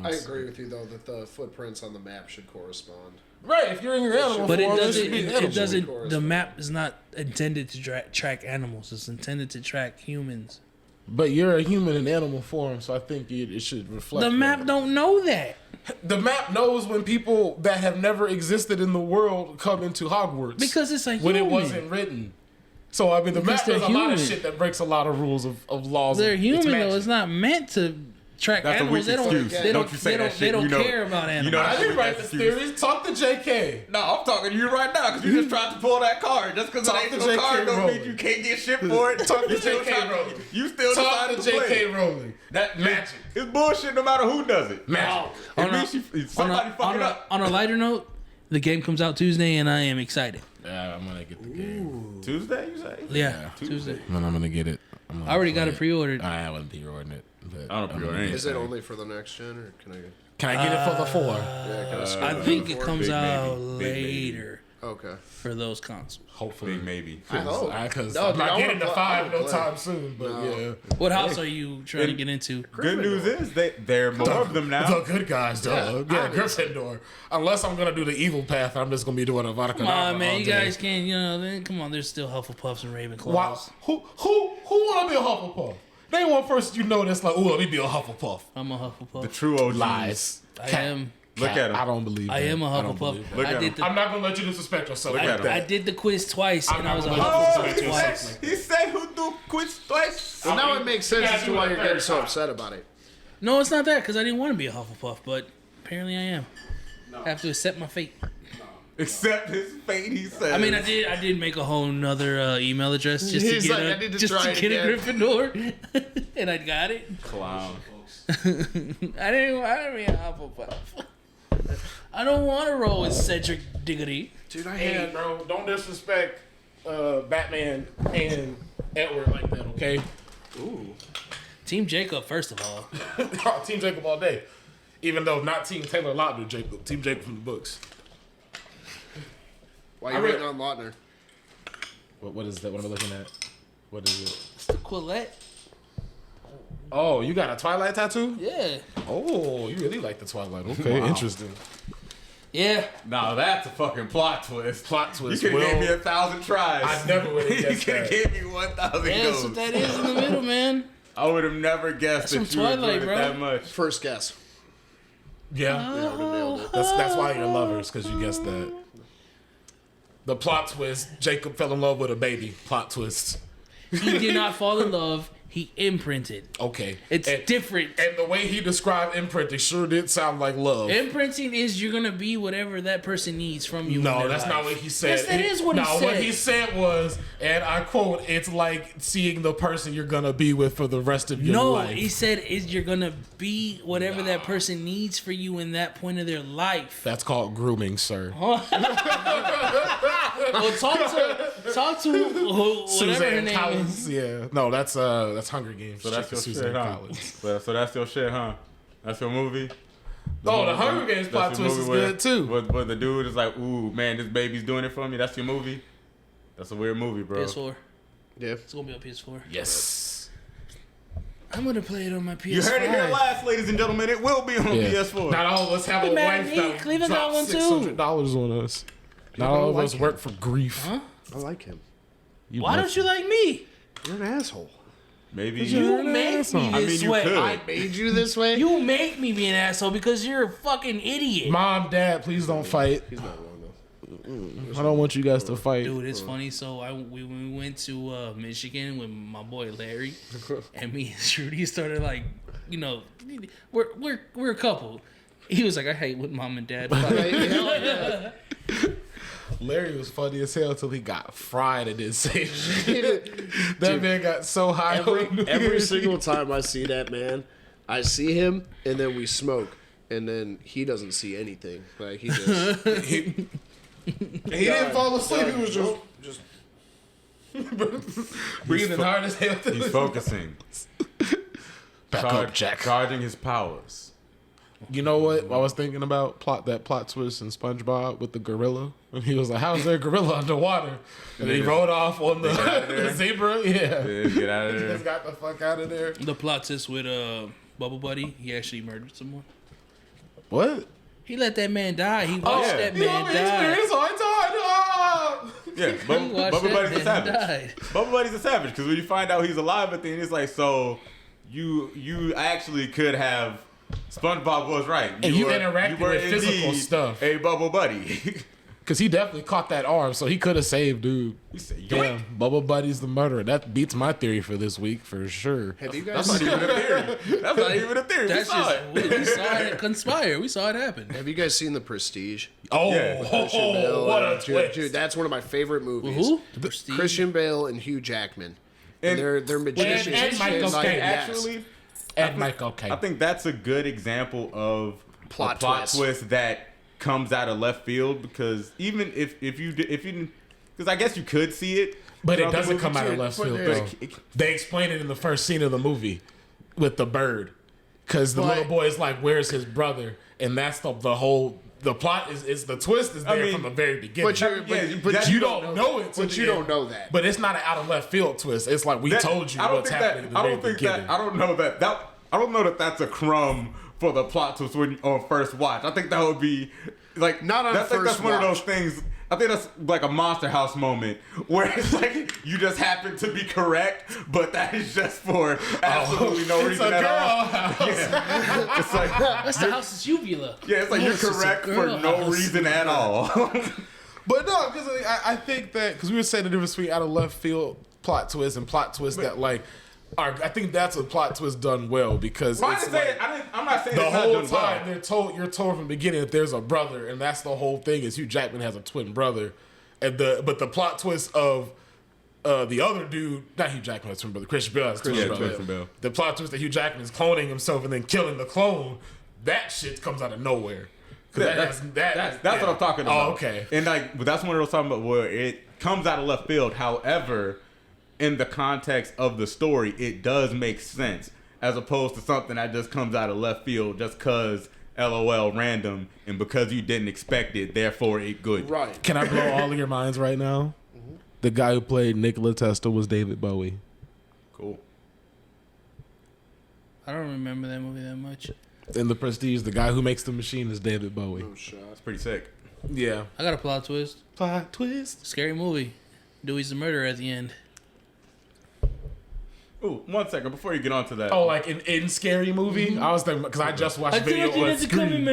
I agree with you though that the footprints on the map should correspond. Right, if you're in your animal But it form, doesn't. should be It animal. doesn't. The map is not intended to track animals. It's intended to track humans. But you're a human in animal form, so I think it should reflect. The map that. don't know that. The map knows when people that have never existed in the world come into Hogwarts Because it's a when it human. wasn't written. So I mean, the Because map they're does a lot of human. shit that breaks a lot of rules of laws. They're of, human magic. though. It's not meant to track That's a animals. weak excuse. They Don't you say that shit. They don't You know care it. about animals. You know I that didn't shit. write this theories. Talk to JK. No, I'm talking to you right now because you just tried to pull that card. Just because it Talk ain't to no JK card don't Rowling. mean you can't get shit for it. Talk to You still JK trying to- Rowling. You still Talk to decided to play. JK Rowling. That Magic. It's bullshit no matter who does it. Magic. It means somebody fuck it up. On a lighter note, the game comes out Tuesday, and I am excited. Yeah, I'm gonna get the game. Tuesday, you say? Yeah, Tuesday. And I'm gonna get it. I already got it pre-ordered. I haven't pre-ordered it. But I don't pre-order anything. Is it only for the next gen or can I? Can I get it for the 4? Yeah, can I? skip I it think for it the comes Big out maybe. Big maybe. later Okay. for those consoles. Hopefully, Big maybe. I hope. Because No, I'm dude, not I getting wanna the play- 5 I no wanna play. time soon. But yeah, What house are you trying to get into? Good news is there are more of them now. the good guys, dog. Yeah, Gryffindor. Unless I'm gonna do the evil path, I'm just gonna be doing a vodka. Come on, man. You guys can't, come on. There's still Hufflepuffs and Ravenclaws. Wow. Who wanna be a Hufflepuff? Name one person you know that's like, ooh, let me be a Hufflepuff. I'm a Hufflepuff. The true OGs. Lies. I am. Look at him. I don't believe. I that. am a don't Hufflepuff. believe that. Look I at did him. the I'm not gonna let you disrespect yourself Look like at him. that. I did the quiz twice, I'm and I was a not gonna Hufflepuff let you twice. disrespect He said who do quiz twice. Well, now it makes sense Yeah, as to do why it you're third getting so time. upset about it. No, it's not that because I didn't want to be a Hufflepuff, but apparently I am. I have to accept my fate. Except his fate, he said. I mean, I did make a whole nother email address just to He's get like, I need to just try to get a again. Gryffindor, and I got it. Clown. I didn't want to be a Hufflepuff. I don't want to roll with Cedric Diggory. Dude, I Hey, had. bro, don't disrespect Batman and Edward like that, okay? Ooh. Team Jacob, first of all. Team Jacob all day. Even though not Team Taylor Lautner, Jacob. Team Jacob from the books. Why you I read- waiting on Lautner? What is that? What am I looking at? What is it? It's the Quillette. Oh, you got a Twilight tattoo? Yeah. Oh, you really like the Twilight. Okay, interesting. Yeah. Now that's a fucking plot twist. Plot twist. You could have Will- gave me 1,000 tries. I never would have You guessed could have that. gave me 1,000 Yeah, that's goes. what that is in the middle, man. I would have never guessed That's that from you Twilight, enjoyed it bro. that much. First guess. Yeah. Yeah, I would've nailed it. That's why you're lovers, because you guessed that. The plot twist, Jacob fell in love with a baby. Plot twist. He did not fall in love. He imprinted. Okay. It's different. And the way he described imprinting sure did sound like love. Imprinting is you're gonna be whatever that person needs from you. No, that's not what he said. Yes, that is what he said. No, what he said was, and I quote, "It's like seeing the person you're gonna be with for the rest of your life." No, he said you're gonna be whatever that person needs for you in that point of their life. That's called grooming, sir. Well, talk to whatever Suzanne her name Collins. is. Yeah, no, that's Hunger Games. So that's your Suzanne shit, huh? Collins. So that's your shit, huh? That's your movie. The Hunger Games plot twist is good too. But the dude is like, ooh, man, this baby's doing it for me. That's your movie. That's a weird movie, bro. PS4. Yeah, it's gonna be on PS4. Yes. I'm gonna play it on my PS5. You heard it here last, ladies and gentlemen. It will be on PS4. Not all of us have a wife that Cleveland got one too. $600 on us. Not all of us work for grief. Huh? I like him. Why don't you like me? You're an asshole. Maybe you make me this way. I made you this way. You make me be an asshole because you're a fucking idiot. Mom, Dad, please don't fight. He's not wrong though. I don't want you guys to fight. Dude, it's funny. So we went to Michigan with my boy Larry, and me and Trudy started like, you know, we're a couple. He was like, I hate when Mom and Dad fight. Larry was funny as hell till he got fried and didn't say shit. That man got so high. Every single time I see that man, I see him and then we smoke, and then he doesn't see anything. Like he just he didn't fall asleep. He was just breathing hard as hell. He's focusing. Back up, Jack. Charging his powers. You know what? I was thinking about plot twist in SpongeBob with the gorilla. And he was like, "How's there a gorilla underwater?" And he rode off on the zebra. Yeah, get out of there. Just got the fuck out of there. The plot twist with Bubble Buddy, he actually murdered someone. What? He let that man die. He watched that man die. Yeah, Bubble Buddy's a savage. Bubble Buddy's a savage because when you find out he's alive at the end, it's like, so you actually could have. SpongeBob was right. And you interacted with physical stuff. A Bubble Buddy. Because he definitely caught that arm, so he could have saved dude. He said, yeah, Bubble Buddy's the murderer. That beats my theory for this week, for sure. Have you guys That's not even a theory. That's not even a theory. That's we saw it conspire. We saw it happen. Have you guys seen The Prestige? Oh, yeah. What a twist. Dude, that's one of my favorite movies. Who? Christian Bale and Hugh Jackman. And they're magicians. And Michael Caine, actually. And Michael Caine. I think that's a good example of plot twist that comes out of left field, because even if you because I guess you could see it, but it doesn't come out of left field though. They explain it in the first scene of the movie with the bird, because the little boy is like, "Where's his brother?" And that's the whole. The plot is the twist is there from the very beginning. But you don't know it. But you don't know that. But it's not an out of left field twist. It's like we told you what's happening in the very beginning. I don't know that that's a crumb for the plot twist when on first watch. I think that would be like not on first watch. That's one of those things. I think that's like a Monster House moment where it's like you just happen to be correct, but that is just for absolutely no reason at all. Yeah. It's like that's the house is uvula. Yeah, it's like you're correct for no reason at all. But no, because I think that because we were saying the difference between out of left field plot twist and plot twist that like. I think that's a plot twist done well, because I'm not saying the it's whole not done time well. you're told from the beginning that there's a brother, and that's the whole thing is Hugh Jackman has a twin brother, and but the plot twist of the other dude, not Hugh Jackman has a twin brother, Christian Bale has a twin brother. The plot twist that Hugh Jackman is cloning himself and then killing the clone, that shit comes out of nowhere. That's what I'm talking about. Oh, okay. And like, but that's one of those talking about where it comes out of left field. However, in the context of the story, it does make sense, as opposed to something that just comes out of left field just because LOL random and because you didn't expect it, therefore it good. Right. Can I blow all of your minds right now? Mm-hmm. The guy who played Nikola Tesla was David Bowie. Cool. I don't remember that movie that much. In The Prestige, the guy who makes the machine is David Bowie. Oh, shit. That's pretty sick. Yeah. I got a plot twist. Plot twist. Scary movie. Dewey's the murderer at the end. Ooh, 1 second before you get on to that. Oh, like in Scary Movie? Mm-hmm. I was thinking, because I just watched a video on Scream.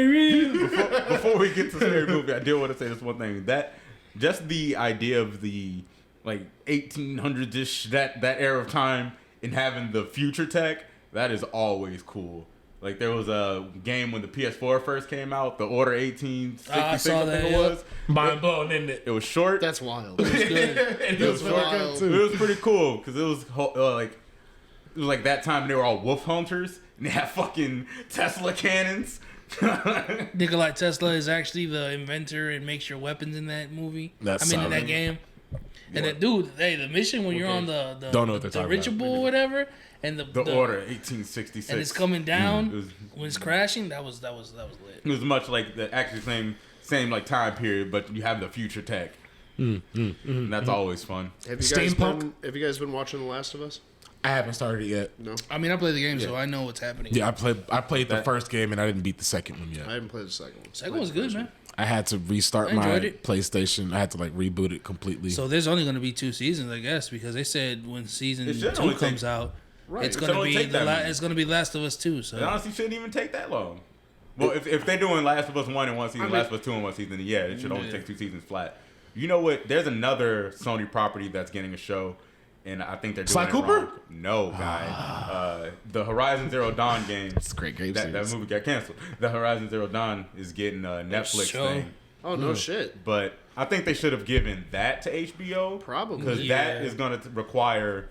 Before we get to Scary Movie, I did want to say this one thing. That just the idea of the like 1800s-ish, that era of time, and having the future tech, that is always cool. Like there was a game when the PS4 first came out, the Order 1866, I think it was. Mind blown, isn't it? It was short. That's wild. It was wild. too. It was pretty cool because it was like that time they were all wolf hunters and they had fucking Tesla cannons. Nikola Tesla is actually the inventor and makes your weapons in that movie. In that game. And that dude, hey, the mission when you're on the Don't know what they're talking dirigible or whatever, and the Order 1866, and it's coming down when it's crashing. That was lit. It was much like the actually same like time period, but you have the future tech. And that's always fun. Have you guys been watching The Last of Us? I haven't started it yet. No. I mean, I played the game, so I know what's happening. Yeah, I played the first game and I didn't beat the second one yet. I haven't played the second one. Second one's good, man. I had to restart I my enjoyed it. PlayStation. I had to like reboot it completely. So there's only going to be 2 seasons, I guess, because they said when season It should 2 only comes take- out, Right. it's It going should to only be take that many. it's going to be Last of Us 2. So It honestly shouldn't even take that long. Well, if they're doing Last of Us 1 in one season, Last of Us 2 in one season, then yeah, it should only take 2 seasons flat. You know what? There's another Sony property that's getting a show, and I think they're doing Sly it Cooper? wrong. No, guy. The Horizon Zero Dawn game. It's a great game That series. movie got canceled. The Horizon Zero Dawn is getting a Netflix show? thing. Oh, no shit. But I think they should have given that to HBO. Probably. Because that is going to require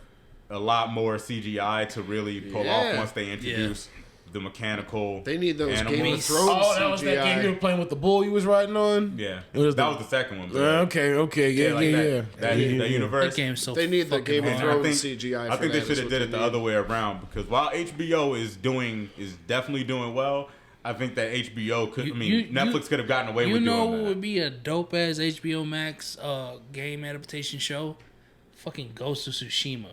a lot more CGI to really pull off Yeah. once they introduce the mechanical They need those animals. Game of Thrones Oh, that was that CGI. game you were playing with the bull you was riding on? Yeah. It was that the- was the second one. But Okay, yeah. That universe. that game's so They need the fucking Game of hard. Thrones CGI. I think they for that, should is have what did it they the need. other way around because while HBO is definitely doing well, I think that HBO could. Netflix could have gotten away You with know doing what that. would be a dope ass HBO Max game adaptation show? Fucking Ghost of Tsushima.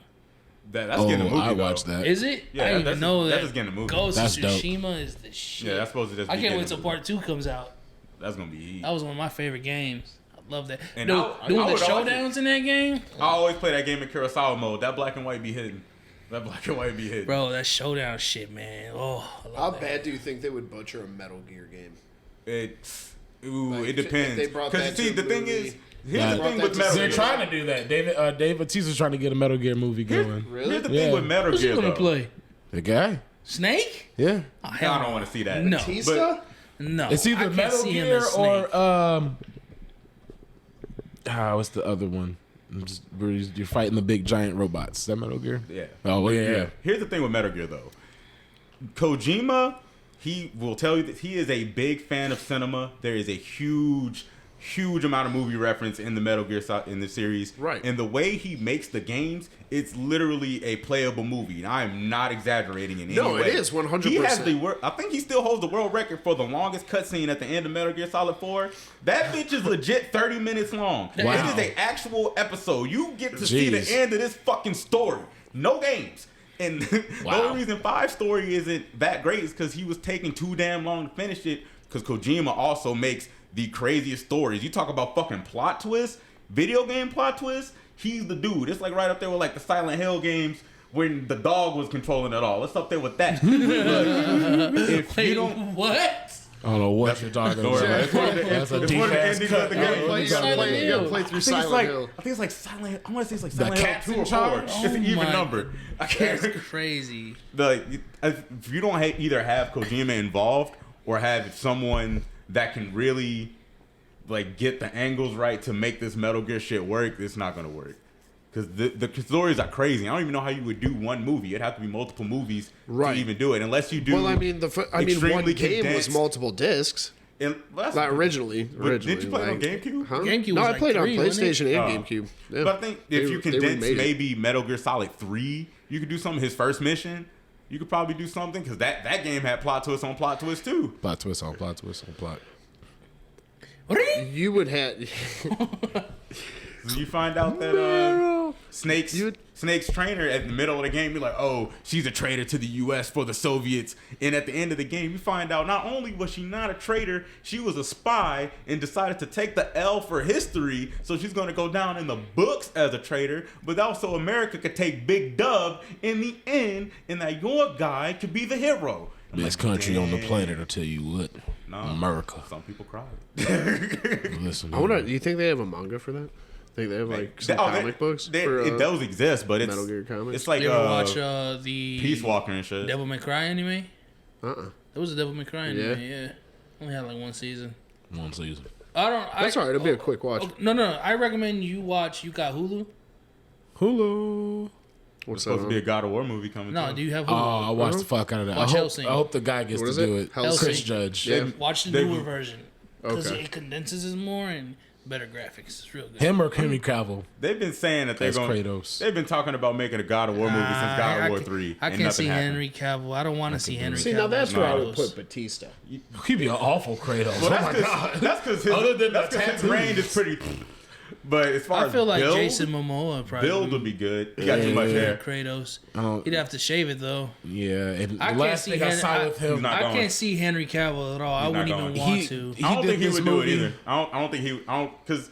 That's getting a movie. I though. watched that. Is it? Yeah, I didn't that's- even know that's that. just getting a movie. Ghost That's of dope. Tsushima is the shit. Yeah, that's supposed to just. I be can't getting wait a till movie. part 2 comes out. That's gonna be heat. That was one of my favorite games. I love that. And Dude, I doing the would always- showdowns in that game, I always play that game in Kurosawa mode. That black and white be hidden. bro. That showdown shit, man. Oh, I love How that. bad do you think they would butcher a Metal Gear game? It Like, it depends. if they brought Because that you see, to the a thing movie- is, here's the brought thing that with to Metal They're Gear. trying to do that. Dave Bautista's trying to get a Metal Gear movie going. Really? Here's the Yeah. thing with Metal Who's he Gear. gonna though. play? The guy? Snake? Yeah. Oh, I hell don't want to see that. No. Batista? No. It's I either can't Metal see him Gear as Snake. or what's the other one? Where you're fighting the big giant robots. Is that Metal Gear? Yeah. Oh well, yeah. Here's the thing with Metal Gear though. Kojima, he will tell you that he is a big fan of cinema. There is a huge amount of movie reference in the Metal Gear in the series. Right. And the way he makes the games, it's literally a playable movie. And I am not exaggerating in any way. No, it is 100%. He has I think he still holds the world record for the longest cutscene at the end of Metal Gear Solid 4. That bitch is legit 30 minutes long. Wow. It is an actual episode. You get to see the Jeez. end of this fucking story. No games. And the Wow. only reason 5 story isn't that great is because he was taking too damn long to finish it. Because Kojima also makes the craziest stories. You talk about fucking plot twists, video game plot twists. He's the dude. It's like right up there with like the Silent Hill games when the dog was controlling it all. It's up there with that. But if you don't. What? I don't know what you're talking Don't worry about. about it. It's one of the- That's a it's deep one of the ass endings cut. of the game. I don't know what You you're gotta talking play, you about. gotta play through I think it's Silent like Hill. I think it's like Silent. I want to say it's like Silent Hill cat's 2 in or 4. charge? It's Oh an even my- number. I can't. That's crazy. If you don't either have Kojima involved or have someone that can really like get the angles right to make this Metal Gear shit work, it's not gonna work. Because the stories are crazy. I don't even know how you would do one movie. It'd have to be multiple movies Right. to even do it, unless you do. Well, I mean, one extremely game was condensed- multiple discs. And, well, that's- Not originally. But didn't you play on GameCube? Huh? GameCube No, was I like played on 3, wasn't it? PlayStation and Oh. GameCube. Yeah. But I think if you They condense remade it. maybe Metal Gear Solid 3, you could do something. His first mission, you could probably do something because that game had plot twist on plot twist too. Plot twist on plot twist on plot. You would have. So you find out that Snake's You'd- Snake's trainer at the middle of the game, you're like, oh, she's a traitor to the U.S. for the Soviets. And at the end of the game, you find out not only was she not a traitor, she was a spy and decided to take the L for history. So she's going to go down in the books as a traitor. But also America could take big dub in the end, and that your guy could be the hero. I'm Best like, country on the damn. planet, I'll tell you what. Nah. America. Some people cried. Listen. I wonder. Do you think they have a manga for that? think they have like some comic books. Those exist, but it's Metal Gear comics. It's like You ever watch the Peace Walker and shit. Devil May Cry anime? Uh-uh. There was a Devil May Cry anime. Yeah. Only had like one season. That's alright. It'll be a quick watch. No. I recommend you watch. You got Hulu? Hulu. What's supposed to be a God of War movie coming. No, too. do you have Oh, Hulu? I watched the fuck out of that. Watch I Hellsing. hope the guy gets What to is do it? it. Hellsing. Chris Judge. Yeah. Watch the They- newer version because Okay. it condenses it more and better graphics. It's real good. Him or Henry Cavill They've been saying that they're as going. Kratos. They've been talking about making a God of War movie since God of War 3. I and can't nothing see happened. Henry Cavill. I don't want to see Henry Cavill. See, now that's where I would Kratos. put Batista. He'd be an awful Kratos. Well, oh my god. that's because his, Other than the his tattoos. range is pretty. But as far I feel as like build, Jason Momoa probably build would be good. He got too much hair. Kratos. don't- He'd have to shave it though. Yeah, and I the can't last see thing I Henry. saw with him, He's not I going. can't see Henry Cavill at all. I He's not wouldn't even going. want He- to. he I don't did think he this would do it movie- either. I don't think he. I don't because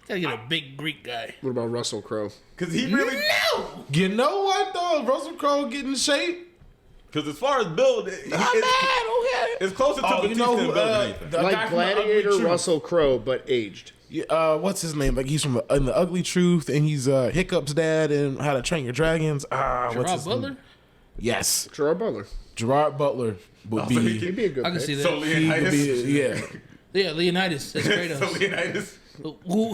Gotta get a big Greek guy. What about Russell Crowe? he really. No. you know what though? Russell Crowe getting in shape. Because as far as build, it's closer to Oh, Batista you know who? than build than anything. The guy Like from The Ugly Gladiator Truth. Russell Crowe, but aged. What's his name? Like he's from in The Ugly Truth, and he's Hiccup's dad and How to Train Your Dragons. What's Gerard his Butler. name? Yes, Gerard Butler. Gerard Butler would so be. He'd be a good I can pick. see that. So He would Leonidas. be yeah. Yeah, Leonidas. That's So Kratos. Leonidas.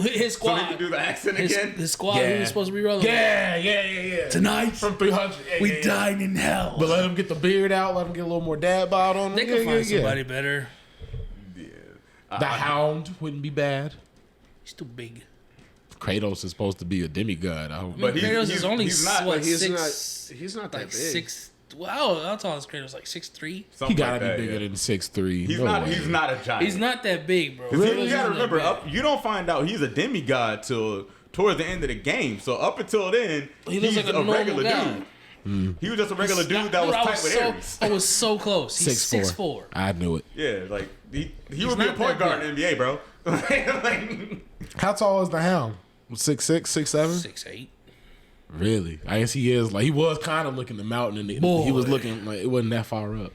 His So squad. he can do the accent his, again. his squad. Yeah. Who was supposed to be rolling? Yeah. Tonight From 300. we dine in hell. But let him get the beard out. Let him get a little more dad bod on him. They can find somebody better. The Hound wouldn't be bad. He's too big. Kratos is supposed to be a demigod. I hope. But Kratos is only he's not. what, But he's six, not. He's not that like big. 6. Wow, how tall is Kratos? Like 6'3". He Something gotta like that, be bigger yeah. than 6'3". He's No not. way. He's not a giant. He's not that big, bro. You gotta remember, you don't find out he's a demigod till towards the end of the game. So up until then, He looks he's like a normal regular guy. dude. He was just a regular dude that was tight with Aries. I was so close. He's 6'4". I knew it. Yeah, like he would be a not point that guard in the NBA, bro. Like, How tall is the Hound? 6'6", 6'7"? 6'8". Really? I guess he is. Like he was kind of looking the mountain, and he was looking like it wasn't that far up.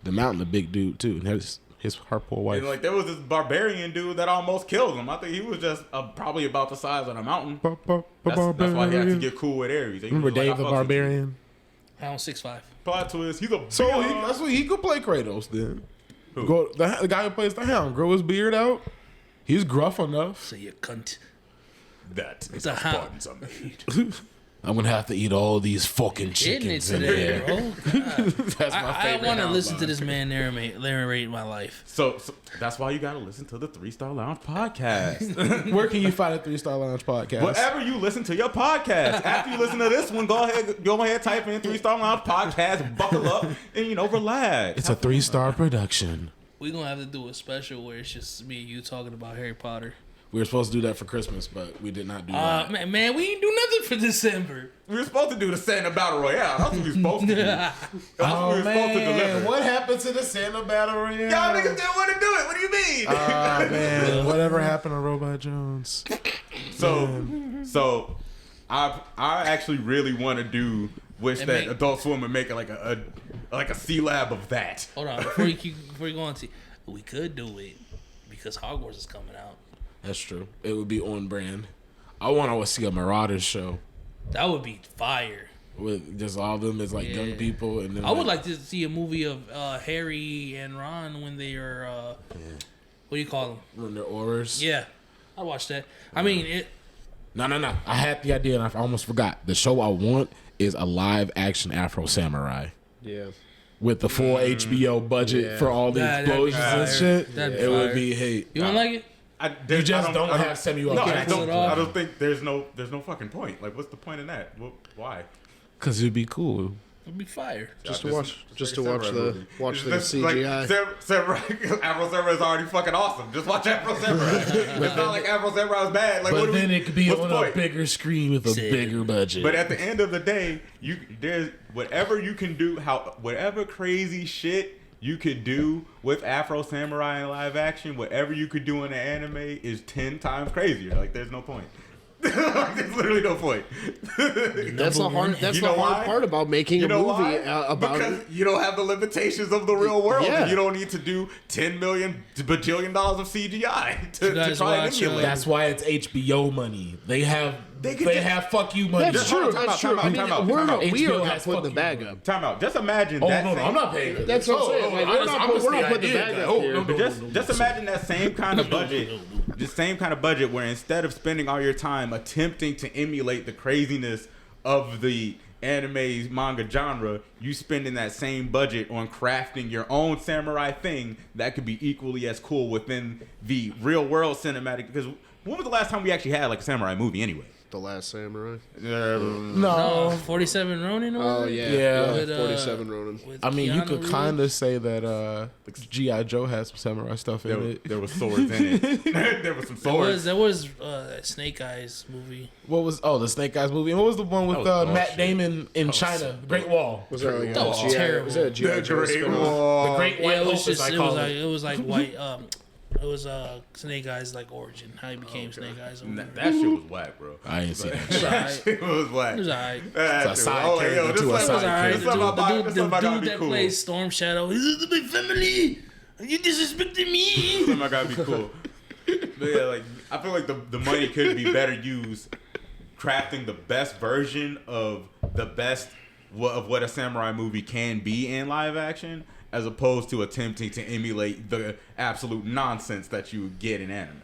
The mountain, a big dude too, and her poor wife. and like there was this barbarian dude that almost killed him. I think he was just probably about the size of the mountain. That's why he had to get cool with Aries. He Remember was like, Dave I the fucks with you. Barbarian? Pound 6'5". Plot twist. He's a So big that's what he could play Kratos then. Who? Go the guy who plays the Hound, grow his beard out. He's gruff enough. So you cunt. that is The how Hound. Spartans are made. I'm gonna have to eat all these fucking Getting it chickens in today, there. bro. God. That's my I favorite. want to Hound listen to line. this man narrate my life. So that's why you gotta listen to the 3-Star Lounge podcast. Where can you find a 3-Star Lounge podcast? Wherever you listen to your podcast. After you listen to this one, go ahead, type in 3-Star Lounge podcast, buckle up, and relax. It's a 3-star production. We're going to have to do a special where it's just me and you talking about Harry Potter. We were supposed to do that for Christmas, but we did not do that. Man, we ain't do nothing for December. We were supposed to do the Santa Battle Royale. That's what we were supposed to do. That's what Oh we were supposed to man, deliver. what happened to the Santa Battle Royale? Y'all niggas didn't want to do it. What do you mean? Oh man, whatever happened to Robot Jones? So I actually really want to wish And that make- Adult Swim would make like a C lab of that. Hold on, before you go on to, we could do it because Hogwarts is coming out. That's true. It would be on brand. I want to see a Marauders show That would be fire. with just all of them as like young people, and then I would like to see a movie of Harry and Ron when they are what do you call them? when they're auras. Yeah, I watched that. I mean, it. No. I had the idea and I almost forgot. The show I want is a live action Afro Samurai. Yeah. With the full HBO budget for all the That'd be explosions and fire. shit, That'd be it would fare. be hate. You don't like it? You just don't have Samuel No, I Jackson. don't. Pull it off. I don't think there's no fucking point. Like, what's the point in that? Why? Because it'd be cool. It'd be fire. Just Yeah, to watch the It's CGI. Like, Afro Samurai is already fucking awesome. Just watch Afro Samurai. It's not like Afro Samurai is bad. Like, But then it could be what's on the a point? bigger screen with a Sid. bigger budget. But at the end of the day, there's whatever you can do, whatever crazy shit you could do with Afro Samurai in live action, whatever you could do in the anime is 10 times crazier. Like, there's no point. There's literally no point. That's the hard. That's You the know hard why? part about making You a know movie why? about Because it. you don't have the limitations of the real world. Yeah. And you don't need to do $10 million, bajillion dollars of CGI to guys try and watch, emulate. That's why it's HBO money. They have fuck you money. That's true. time That's out, true. time I mean, out, time out, we're time not. out. We HBO are has not putting the fuck bag you. up. Time out. Just imagine Oh that. no, I'm not paying for this. That's what I'm saying. Like, we're not putting the bag up here. But just imagine that same kind of budget, the same kind of budget where instead of spending all your time attempting to emulate the craziness of the anime manga genre, you spending that same budget on crafting your own samurai thing that could be equally as cool within the real world cinematic. Because when was the last time we actually had like a samurai movie anyway? The Last Samurai. No. 47 Ronin. Oh yeah, Yeah. With, 47 Ronin. with I mean, you Keanu could Reeves. kind of say that G.I. Joe has some samurai stuff in it. There was swords in it. There was some swords. There was Snake Eyes movie. What was the Snake Eyes movie? And what was the one with That was Matt bullshit. Damon in China? Great Wall. Was that like That was a G.I. terrible. Was that a G.I. Joe Great spin-off? Wall. The Great Yeah, White it Hope, was as just I it call was it. like it was like white. It was Snake Eyes like origin, how he became Snake Eyes. Or whatever. That shit was whack, bro. I ain't seen that. It was That alright. shit was whack. It was alright. That It's a shit side was- character this to a like- It side was alright. this The like my- dude, this the like my gotta dude be that cool. plays Storm Shadow, he's my family. You disrespecting me. This like gotta be cool. But yeah, like I feel like the money could be better used crafting the best version of the best of what a samurai movie can be in live action, as opposed to attempting to emulate the absolute nonsense that you would get in anime.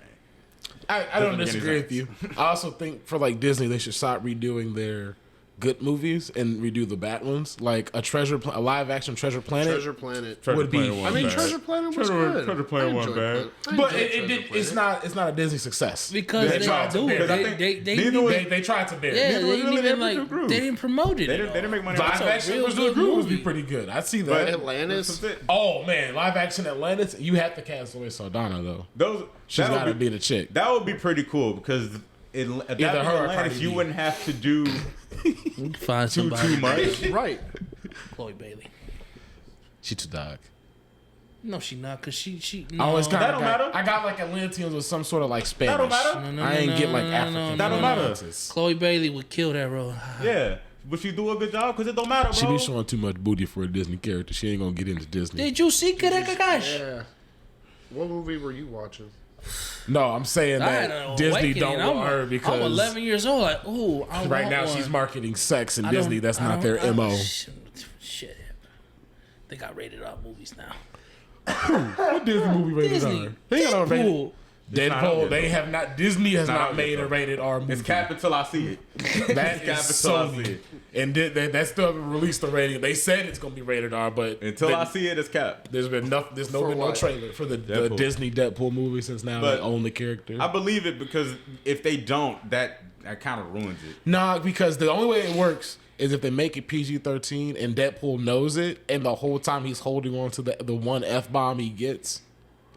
I Doesn't don't make any disagree with you. I also think for like Disney, they should stop redoing their good movies and redo the bad ones. Like a live action Treasure Planet. Treasure Planet. Would be- Planet I wasn't mean, bad. Treasure Planet was good. Treasure Planet I wasn't enjoyed bad. Planet. I But enjoyed it Treasure did. It's Planet. not a Disney success. Because They they tried to do bear it. it. They neither didn't was- even- They tried to bear yeah, it. they was didn't really even Emperor like Groove. they didn't promote it. They at didn't all. make money. Live off it. action real was good Groove would be movie. pretty good. I see But that. Atlantis. Oh man, live action Atlantis. You have to cast away Saldana though. Those She's that would got to be the chick. That would be pretty cool because in adapting her or Atlantis, Cardi you B. wouldn't have to do Find somebody. too much. Right. Chloe Bailey. She too dark. No, she not. Cause she. I always no. kind That of don't matter. I got like Atlanteans with some sort of like Spanish. That don't matter. No, I ain't get like no, African. That don't matter. Atlantis. Chloe Bailey would kill that role. Yeah, but she do a good job because it don't matter, bro. She be showing too much booty for a Disney character. She ain't gonna get into Disney. Did you see Karakagash? Yeah. What movie were you watching? No, I'm saying I had that an Disney awakening. don't want her because I'm 11 years old. Like, ooh, I right want now one. she's marketing sex, and I Disney don't- that's I not don't- their I don't- MO. Shit. They got rated R movies now. What Disney movie rated Disney. R? They got a rated. Deadpool. not out Deadpool. yet, They though. have not. Disney has not not out made yet, a though. rated R movie. It's capped until I see it. That Cap is until I see Sony, it. and that still haven't released the rating. They said it's gonna be rated R, but Until I see it, it's capped. there's been no what? trailer for the Deadpool. Disney Deadpool movie since now But they own the character. I believe it because if they don't, that kind of ruins it. Nah, because the only way it works is if they make it PG-13 and Deadpool knows it, and the whole time he's holding on to the one F-bomb he gets,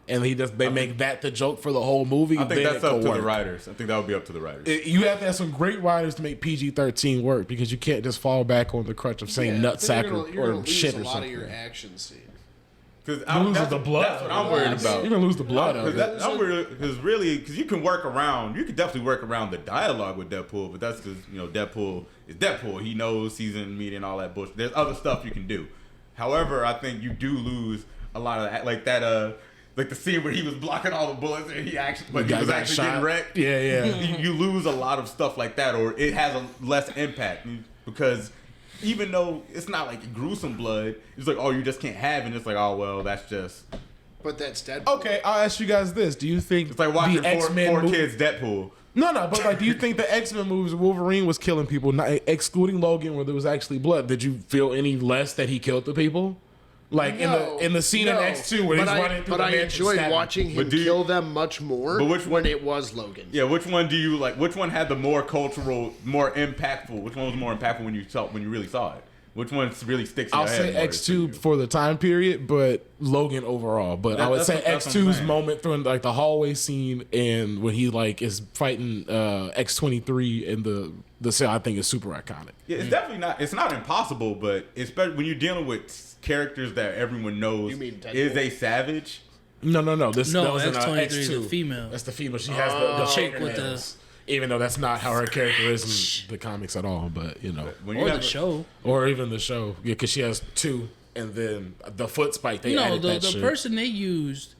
and they make that the joke for the whole movie. I think then that's it up could to work. the writers. I think that would be up to the writers. You have to have some great writers to make PG-13 work because you can't just fall back on the crutch of saying nutsack or shit or a lot something. of your action scenes. Because Losing the blood. That's what I'm worried about. You're gonna lose the blood of it. Because you can work around. You can definitely work around the dialogue with Deadpool, but that's because Deadpool is Deadpool. He knows he's in media and all that bullshit. There's other stuff you can do. However, I think you do lose a lot of that, like the scene where he was blocking all the bullets and he was guy got actually shot. getting wrecked. Yeah. you lose a lot of stuff like that, or it has a less impact because. Even though it's not like gruesome blood, it's like, oh, you just can't have it. And it's like, oh, well, that's just... But that's Deadpool. Okay, I'll ask you guys this: do you think It's like watching the X-Men four movie- kids Deadpool. No, but like, do you think the X-Men movies, Wolverine was killing people, not excluding Logan, where there was actually blood? Did you feel any less that he killed the people? Like in the scene in X2 where he's running through but the I mansion enjoyed stabbing. watching him But do you- kill them much more But which when one- it was Logan. Yeah, which one do you like? Which one had the more cultural, more impactful? Which one was more impactful when you really saw it? Which one really sticks in I'll your say head? X2 for the time period, but Logan overall. But I would say that's what I'm X2's saying. moment through like the hallway scene and when he like is fighting X-23 in the cell, I think is super iconic. Yeah, it's definitely not. It's not impossible, but especially when you're dealing with characters that everyone knows You mean Deadpool? is a savage. No. That was in X-23 X2. is a female. That's the female. She has the chick with the fingernails. Even though that's not how her character is in the comics at all, but When Or have the show. or even the show, yeah, because she has 2, and then the foot spike. They added The that shit. person they used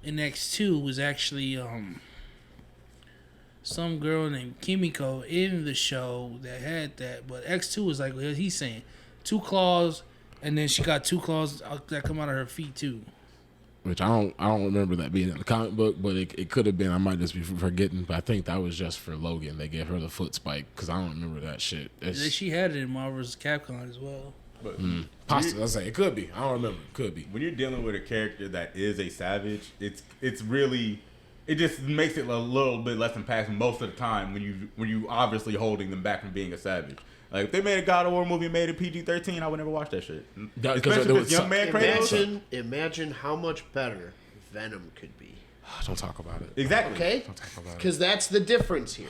in X2 was actually some girl named Kimiko in the show that had that. But X2 was like he's saying 2 claws, and then she got 2 claws that come out of her feet too. Which I don't remember that being in the comic book, but it could have been. I might just be forgetting, but I think that was just for Logan. They gave her the foot spike because I don't remember that shit. She had it in Marvel vs. Capcom as well. But Possibly, I say it could be. I don't remember. Could be. when you're dealing with a character that is a savage, it's really, it just makes it a little bit less impactful most of the time when you obviously holding them back from being a savage. Like if they made a God of War movie and made it PG-13, I would never watch that shit. Especially if it's young man Kratos. Imagine how much better Venom could be. Don't talk about it. Exactly. Okay? Don't talk about it. Because that's the difference here.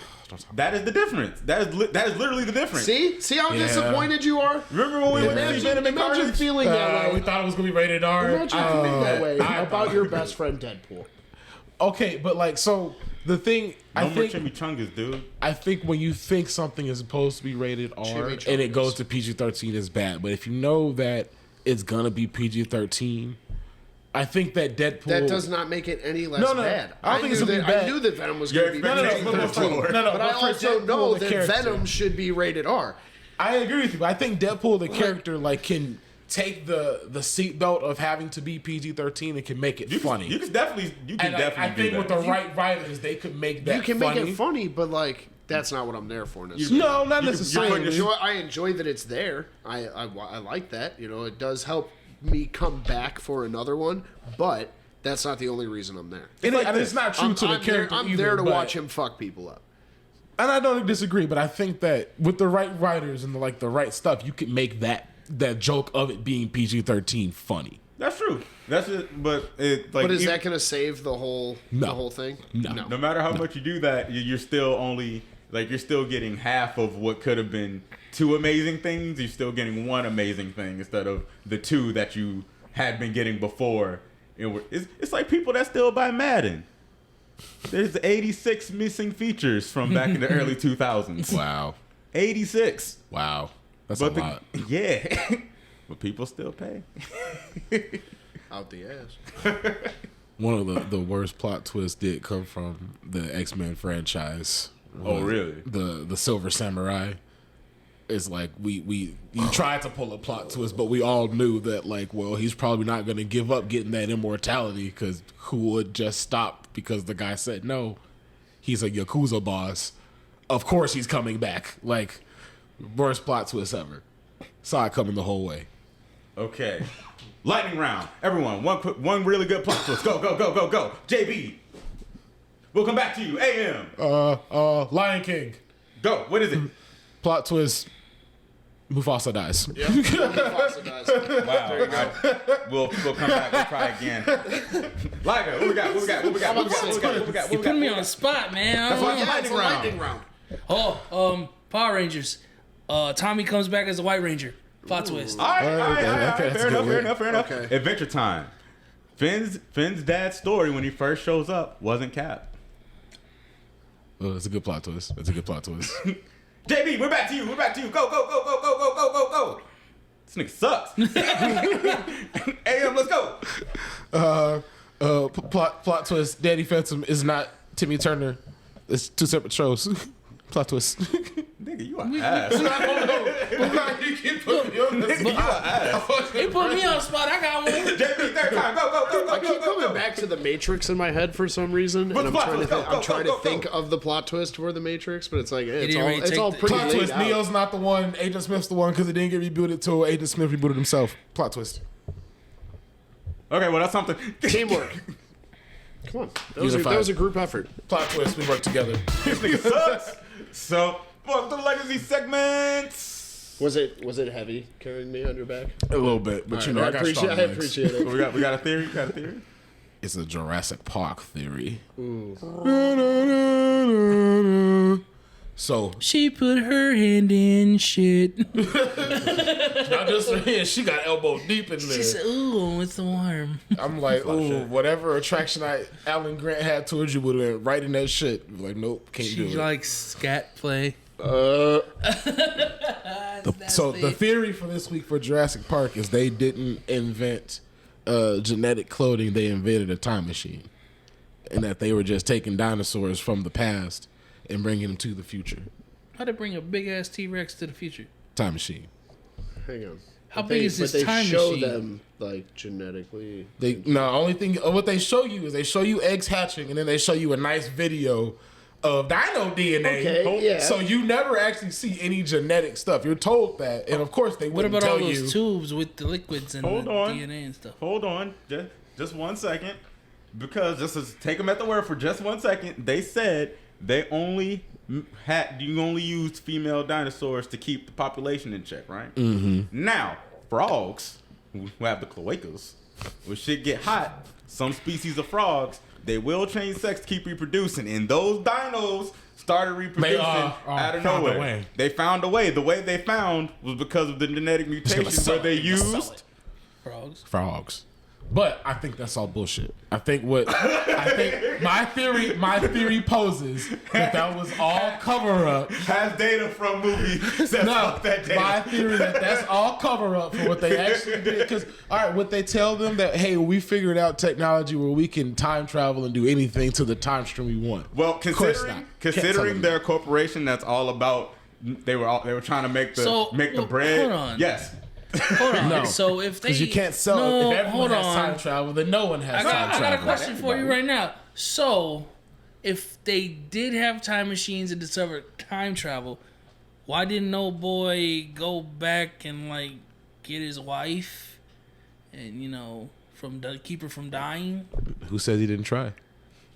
That is the difference. That is literally the difference. See how disappointed you are? Remember when we went to see Venom and Imagine Carnage? feeling that way. We thought it was gonna be rated R. Imagine feeling that way about your best friend Deadpool. Okay, but like, so the thing, No more chimichangas, dude. I think when you think something is supposed to be rated R and it goes to PG-13, it's bad. But if you know that it's gonna be PG-13, I think that Deadpool That does not make it any less bad. I don't think it's gonna be bad. I knew that Venom was going to be No, PG-13. no, But I for also Deadpool, know the that character. Venom should be rated R. I agree with you, but I think Deadpool, the character, like can take the seatbelt of having to be PG-13 and can make it funny. You can definitely I think do with that. the right writers, they could make that. You can funny. make it funny, but like that's not what I'm there for necessarily. No, not necessarily. I enjoy that it's there. I like that. It does help me come back for another one, but that's not the only reason I'm there. It's not true to the character I'm either, there to but- watch him fuck people up. And I don't disagree, but I think that with the right writers and the right stuff, you can make that joke of it being PG-13 funny. That's true. That's it. But But is that going to save the whole thing? No. no matter how much you do that, you're still only you're still getting half of what could have been 2 amazing things. You're still getting 1 amazing thing instead of the 2 that you had been getting before. It's like people that still buy Madden. There's 86 missing features from back in the early 2000s. Wow. 86. Wow. That's But a lot. Yeah. But people still pay. Out the ass. One of the worst plot twists did come from the X-Men franchise. Oh, really? The Silver Samurai. It's like you tried to pull a plot twist, but we all knew that he's probably not going to give up getting that immortality because who would just stop because the guy said no. He's a Yakuza boss. Of course he's coming back. Worst plot twist ever. Saw it coming the whole way. Okay. Lightning round. Everyone, one really good plot twist. Go, go, go, go, go. JB. We'll come back to you. AM. Lion King. Go. What is it? Plot twist. Mufasa dies. Wow. We'll come back. We'll try again. Liger, what we got? You put me on the spot, man. That's why Yeah, it's it's a lightning round. Power Rangers. Tommy comes back as a White Ranger. Plot twist. All right. Okay, Fair enough. Okay. Adventure Time. Finn's dad's story when he first shows up wasn't Cap. Oh, that's a good plot twist. JB, we're back to you. Go. This nigga sucks. AM, let's go. Plot twist. Danny Phantom is not Timmy Turner. It's 2 separate shows. Plot twist. Nigga, you an ass. You keep putting me on this. You an ass. He put me on the spot. I got one. JB, third time. Go. I keep coming back to the Matrix in my head for some reason, and I'm trying to think of the plot twist for the Matrix, but it's it's all pretty Plot laid twist. out. Neo's not the one. Agent Smith's the one because it didn't get rebooted until Agent Smith rebooted himself. Plot twist. Okay, well, that's something. Teamwork. Come on, that Unified. was a group effort. Plot twist. We work together. This nigga sucks. So, welcome to the legacy segments. Was it heavy carrying me on your back? A little bit, but All right, I got strong legs. appreciate it. We got a theory. It's a Jurassic Park theory. So She put her hand in shit. not just her hand, she got elbow deep in She there. said, "Ooh, it's warm." I'm like, ooh, whatever attraction Alan Grant had towards you would have been right in that shit. Like, nope, can't do She it. likes scat play. So the theory for this week for Jurassic Park is they didn't invent genetic cloning; they invented a time machine, and that they were just taking dinosaurs from the past and bringing them to the future. How'd they bring a big ass T-Rex to the future? Time machine. Hang on. How But big is this they time show machine? them like genetically. Only thing what they show you is they show you eggs hatching, and then they show you a nice video of dino DNA. Okay, yeah. So you never actually see any genetic stuff. You're told that, and of course they What wouldn't about all tell those you. tubes with the liquids and Hold the on. DNA and stuff? Hold on, just 1 second, because just to take them at the word for just 1 second, they said they only you only used female dinosaurs to keep the population in check, right? Mm-hmm. Now, frogs who have the cloacas, when shit get hot, some species of frogs they will change sex to keep reproducing, and those dinos started reproducing out of found a nowhere. way. They found a way. The way they found was because of the genetic mutation sell where they it. You're gonna sell used. it. Frogs. Frogs. But I think that's all bullshit. I think my theory poses that was all cover up. Has data from movies. No, my theory that's all cover up for what they actually did. Because all right, would they tell them that hey, we figured out technology where we can time travel and do anything to the time stream we want? Well, Of course not. Can't tell considering them their that. corporation that's all about they were trying to make the So, bread. hold on. Yes. Hold on. No. So if they Because you can't sell no, it. If everyone hold has on. time travel, then no one has I time got a travel. question for you right now. So, if they did have time machines and discovered time travel, why didn't no boy go back and like get his wife and keep her from dying? Who says he didn't try?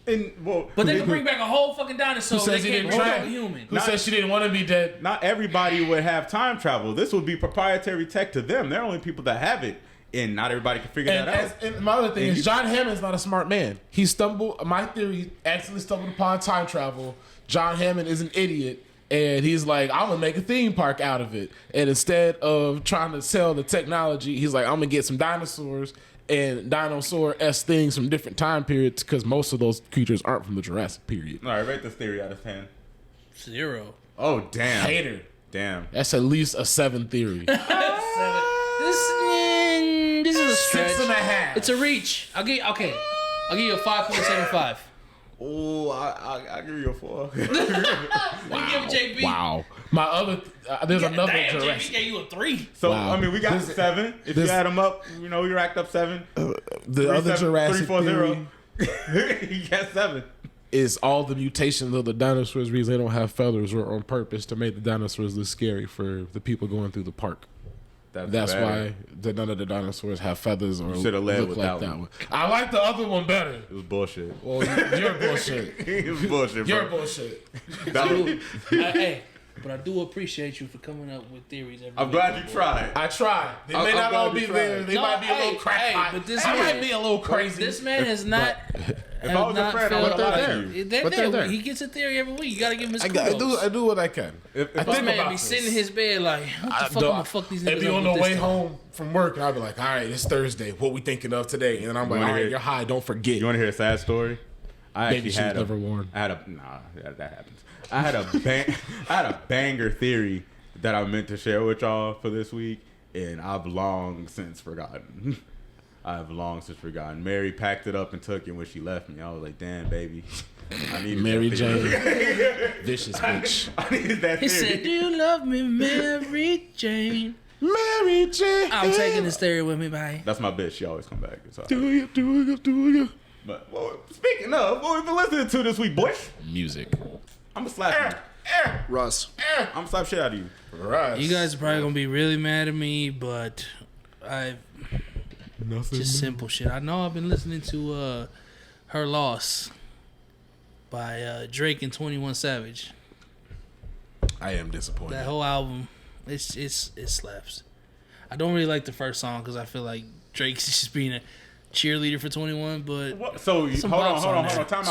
But they could bring back a whole fucking dinosaur. Who says They he can't didn't bring try? back a human. Who says she didn't want to be dead? Not everybody would have time travel. This would be proprietary tech to them. They're only people that have it, and not everybody can figure that out. And my other thing is John Hammond's not a smart man. He stumbled. My theory, accidentally stumbled upon time travel. John Hammond is an idiot, and he's like, I'm gonna make a theme park out of it. And instead of trying to sell the technology, he's like, I'm gonna get some dinosaurs and dinosaur-esque things from different time periods because most of those creatures aren't from the Jurassic period. All right, rate this theory out of 10. 0. Oh damn! Hater. Damn. That's at least a 7 theory. This is a stretch. 6.5. It's a reach. I'll give you a 5.75. Oh, I give you a 4. Give JB. Wow. My other there's another Damn, JB Jurassic. gave you a 3. So Wow. I mean, we got 7. If you add them up, you racked up 7. The other Jurassic 340. theory You got 7. is all the mutations of the dinosaurs reason they don't have feathers were on purpose to make the dinosaurs look scary for the people going through the park. That's why none of the dinosaurs have feathers or shoulda led look with like that that one. one. I like the other one better. It was bullshit. Well, you're bullshit. It was bullshit, bro. You're bullshit. That was- Hey, but I do appreciate you for coming up with theories every I'm week. glad you tried. I tried. They I'm may not glad all you be tried. there. They No, might be a little hey, crackpot. but this I man- might be a little crazy. This man has not. If I was a friend, I would have they're lied there. to you. They're But they're there. there. He gets a theory every week. You gotta give him his I kudos. do what I can. If I I This think man about be this. sitting in his bed like, what the fuck? I'm gonna fuck these If niggas you up on with the this way time. home from work, and I'll be like, all right, it's Thursday. What we thinking of today? And then I'm like, wanna all right, hear- you're high. Don't forget. You want to hear a sad story? I Maybe actually she was had never worn. I had a that happens. I had a banger theory that I meant to share with y'all for this week, and I've long since forgotten. Mary packed it up and took it when she left me. I was like, damn, baby. I needed Mary that Jane, theory. vicious bitch. I needed that He theory. said, "Do you love me, Mary Jane?" Mary Jane. I'm taking this theory with me, bye. That's my bitch. She always come back. It's all right. Do you? But speaking of, what we been listening to this week, boys? Music. I'm gonna slap you. Russ. I'm gonna slap shit out of you. Right. You guys are probably gonna be really mad at me, but just simple shit. I know I've been listening to Her Loss by Drake and 21 Savage. I am disappointed. That whole album, it slaps. I don't really like the first song because I feel like Drake's just being cheerleader for 21, but What? So Some hold bops on on. there. Time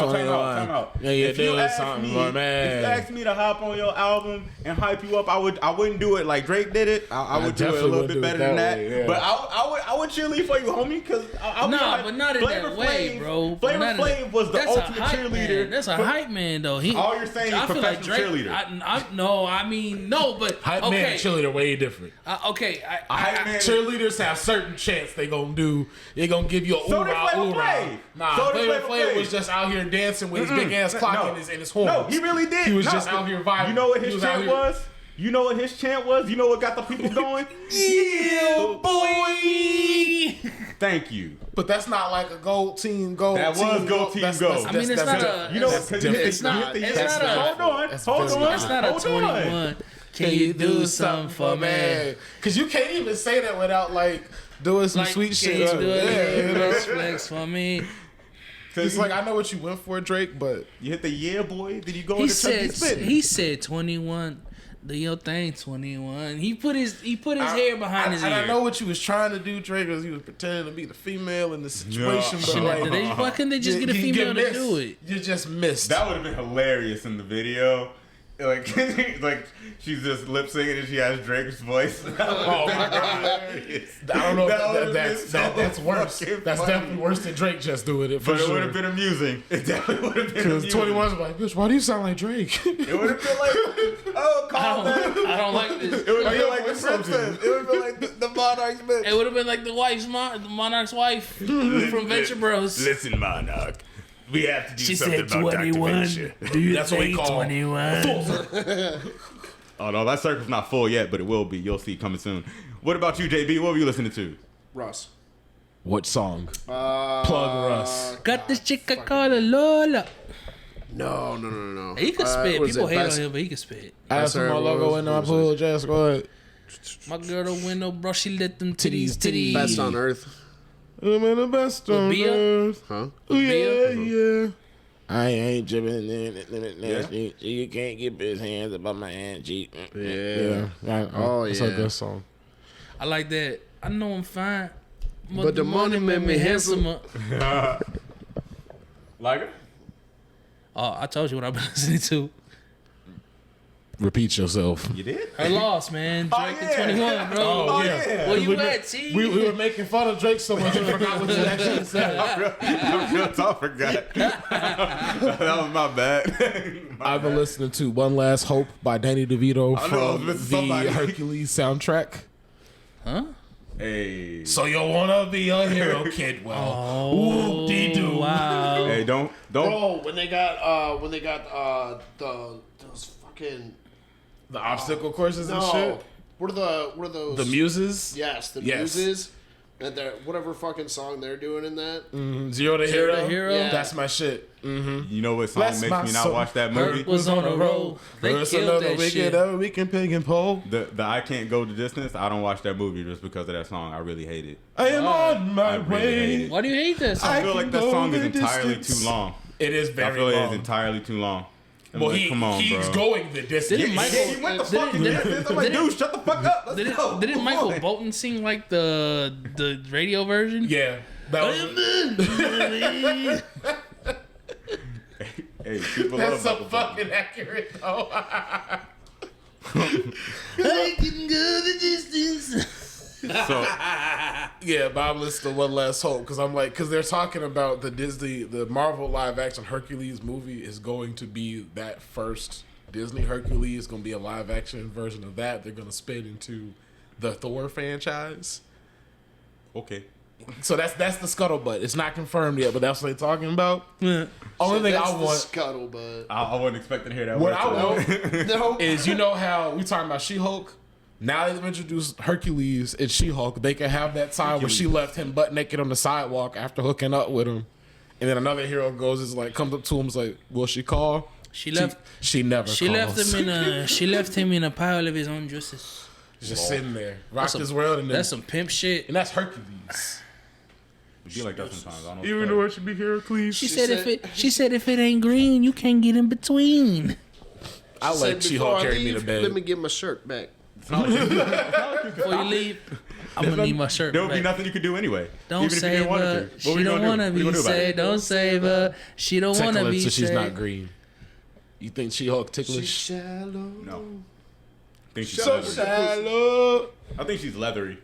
out. Yeah, If you asked something, me, my man. if you asked me to hop on your album and hype you up, I wouldn't do it like Drake did it. I would do it a definitely little wouldn't bit do it better that than that. way, yeah. But I would cheerlead for you, homie. Cause but not in that way, bro. Flavor Not in Flav was the that's a ultimate hype cheerleader. Man. That's a hype man, though. All you're saying is I feel like professional Drake. cheerleader. No, but Hype okay. man and cheerleader way different. Hype man- Cheerleaders have certain chants they gonna do. They gonna give you a So ooh did rah, Flavor ooh rah. Flav. Nah, So did Flavor Flavor Flav Flav. was just out here dancing with his big ass clock No. and his horns. No, he really did. He was No, just out here vibing. You know what He his was out chant here- was? You know what his chant was? You know what got the people going? Yeah, boy. Thank you. But that's not like a gold team. That was gold team gold. I mean, it's not a. You know that's what? different. It's not. It's That's not a. not- Hold on. That's Hold very on. It's not a Hold on. 21. Can you do something for me? Because you can't even say that without like doing some Like, sweet can shit. you Yeah, do you it? know? Flex for me. It's like I know what you went for, Drake, but You hit the yeah, boy. Did you go He into said. spit? He said 21. Do your thing, 21. He put his hair behind his ear. and I know what you was trying to do, Drake, because he was pretending to be the female in the situation. No. But like, Why couldn't they just get a you female to missed. do it? You just missed. That would have been hilarious in the video. Like, like she's just lip singing and she has Drake's voice. Oh my god! I don't know. That's worse. That's definitely worse than Drake just doing it. For But it sure. would have been amusing. It definitely would have been Because amusing. 21's like, bitch, why do you sound like Drake? It would have been like, oh, calm down. I don't like this. It would have Are been you like the a princess? princess. It would have been like the monarch's bitch. It would have been like the Monarch's wife from Venture Bros. Listen, Monarch. We have to do She something said about 21. activation. Do you That's what we think call 21? Oh, no, that circle's not full yet, but it will be. You'll see coming soon. What about you, JB? What were you listening to? Russ. What song? Plug Russ. Got this chick I call her Lola. No. He could spit. what is People it? hate Best- on him, but he could spit. I have some Sir, more what logo was- in what my was pool. Just go ahead. My girl the window, bro, she let them Titties, titties. Best on earth. I'm in the best on Bia? earth. Huh? Ooh, yeah, Bia? yeah. I ain't dripping in. You can't get his hands above my hand cheek. Yeah. Oh, it's a yeah. good song. I like that. I know I'm fine. But the money made me handsomer. Like it? Oh, I told you what I've been listening to. Repeat yourself. You did? Her loss, man. Drake yeah. and 21, bro. Oh, yeah. Where you We- at, T? We were making fun of Drake so much we forgot what you actually said. I forgot. That was my bad. I've been listening to One Last Hope by Danny DeVito I know, from this the is somebody. Hercules soundtrack. Huh? Hey. So you wanna be a hero, kid? Well, whoop-de-doo. Wow. Hey, don't. Bro, when they got those fucking The obstacle courses and shit. What are those? The Muses. Yes, the Yes. Muses. And they're whatever fucking song they're doing in that. Zero to Zero Hero. to Hero? Yeah. That's my shit. You know what song Bless makes my me not soul. watch that movie? Hurt was on a roll. They First killed another that wicked shit. every weekend pig and pole. The I Can't Go the Distance. I don't watch that movie just because of that song. I really hate it. I am on my I really way. hate it. Why do you hate that song? I feel like that can song go is the entirely distance. too long. It is I very feel long. it is entirely too long. I'm Well, like, come on, he's bro. going the distance. Didn't Michael- Yeah, he went the Didn't- fucking didn't- distance. I'm like, didn't- dude, shut the fuck up. Let's go. Didn't Move Michael on. Bolton sing like the radio version? Yeah. That was, Hey, people that's love so Michael Bolton. fucking accurate, though. I can go the distance. So, Yeah, but I'm listening to One Last Hope because I'm like, because they're talking about the Marvel live action Hercules movie is going to be that first Disney Hercules, going to be a live action version of that. They're going to spin into the Thor franchise. okay. So that's the scuttlebutt. It's not confirmed yet, but that's what they're talking about. Only thing That's I the want, scuttlebutt. I wasn't expecting to hear that what word I today. want No. is, you know how we talking about She-Hulk? Now they've introduced Hercules and She-Hulk. They can have that time where she left him butt naked on the sidewalk after hooking up with him, and then another hero comes up to him, is like, "Will she call?" She left. She never. She calls. left him in a pile of his own juices. just sitting there, rock That's this some- world, and then, That's some pimp shit. and that's Hercules. We feel like that sometimes. I don't Even know. though it should be Hercules. She said if it ain't green, you can't get in between. I Said let before She-Hulk I carry me leave, to bed. Let me get my shirt back. Before you leave, I'm gonna need my shirt. There would be back. nothing you could do anyway. Don't even if you save didn't want her. to. What She were you don't gonna wanna do? What you be gonna do about it? saved. Don't save her. She don't wanna Tickle be it so she's saved. not green. You think She-Hulk ticklish? Shallow. No. I think she's So leathery. shallow. I think she's leathery.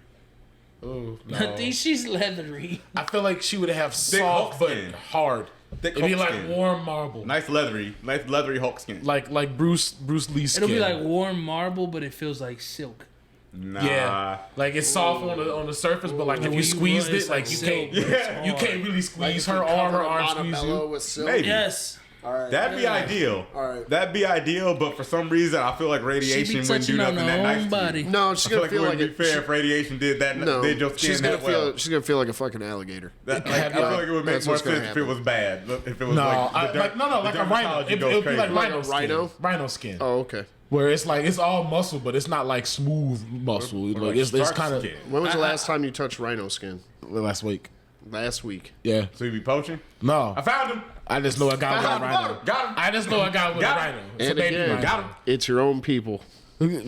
Oh, no. I think she's leathery. I feel like she would have Thick soft Hulk but skin. hard. Thick It'd be Hulk like skin. warm marble, Nice leathery Hulk skin. like Bruce Lee's skin. It'll be like warm marble, but it feels like silk. Nah. Yeah, like it's soft on the surface, but like if When you you squeezed run, it, it's like like you silk, can't, but it's you hard. can't really squeeze Like her if you arm. Her covered arm squeeze Montebello you. with silk. Maybe. Yes. All right. That'd be ideal. All right. That'd be ideal, but for some reason, I feel like She radiation be wouldn't do touching on nothing her that nice own to you. body. No, I she's feel gonna like it feel like wouldn't be fair if radiation did that. No, did your skin she's gonna that well. feel. She's gonna feel like a fucking alligator. That, like, Have I feel y'all- like it would make that's more what's gonna sense if it happen. was bad. If it was No, like, like a rhino. It would be like rhino skin. Rhino? Rhino skin. Oh, okay. Where it's like it's all muscle, but it's not like smooth muscle. Like it's kind of When was the last time you touched rhino skin? last week. Last week. Yeah. So you be poaching? No, I found him. I just know I got with a rhino. Got him. I just know I got with a Got rhino. him. It's a And baby again, rhino. Got him. It's your own people. Snitching.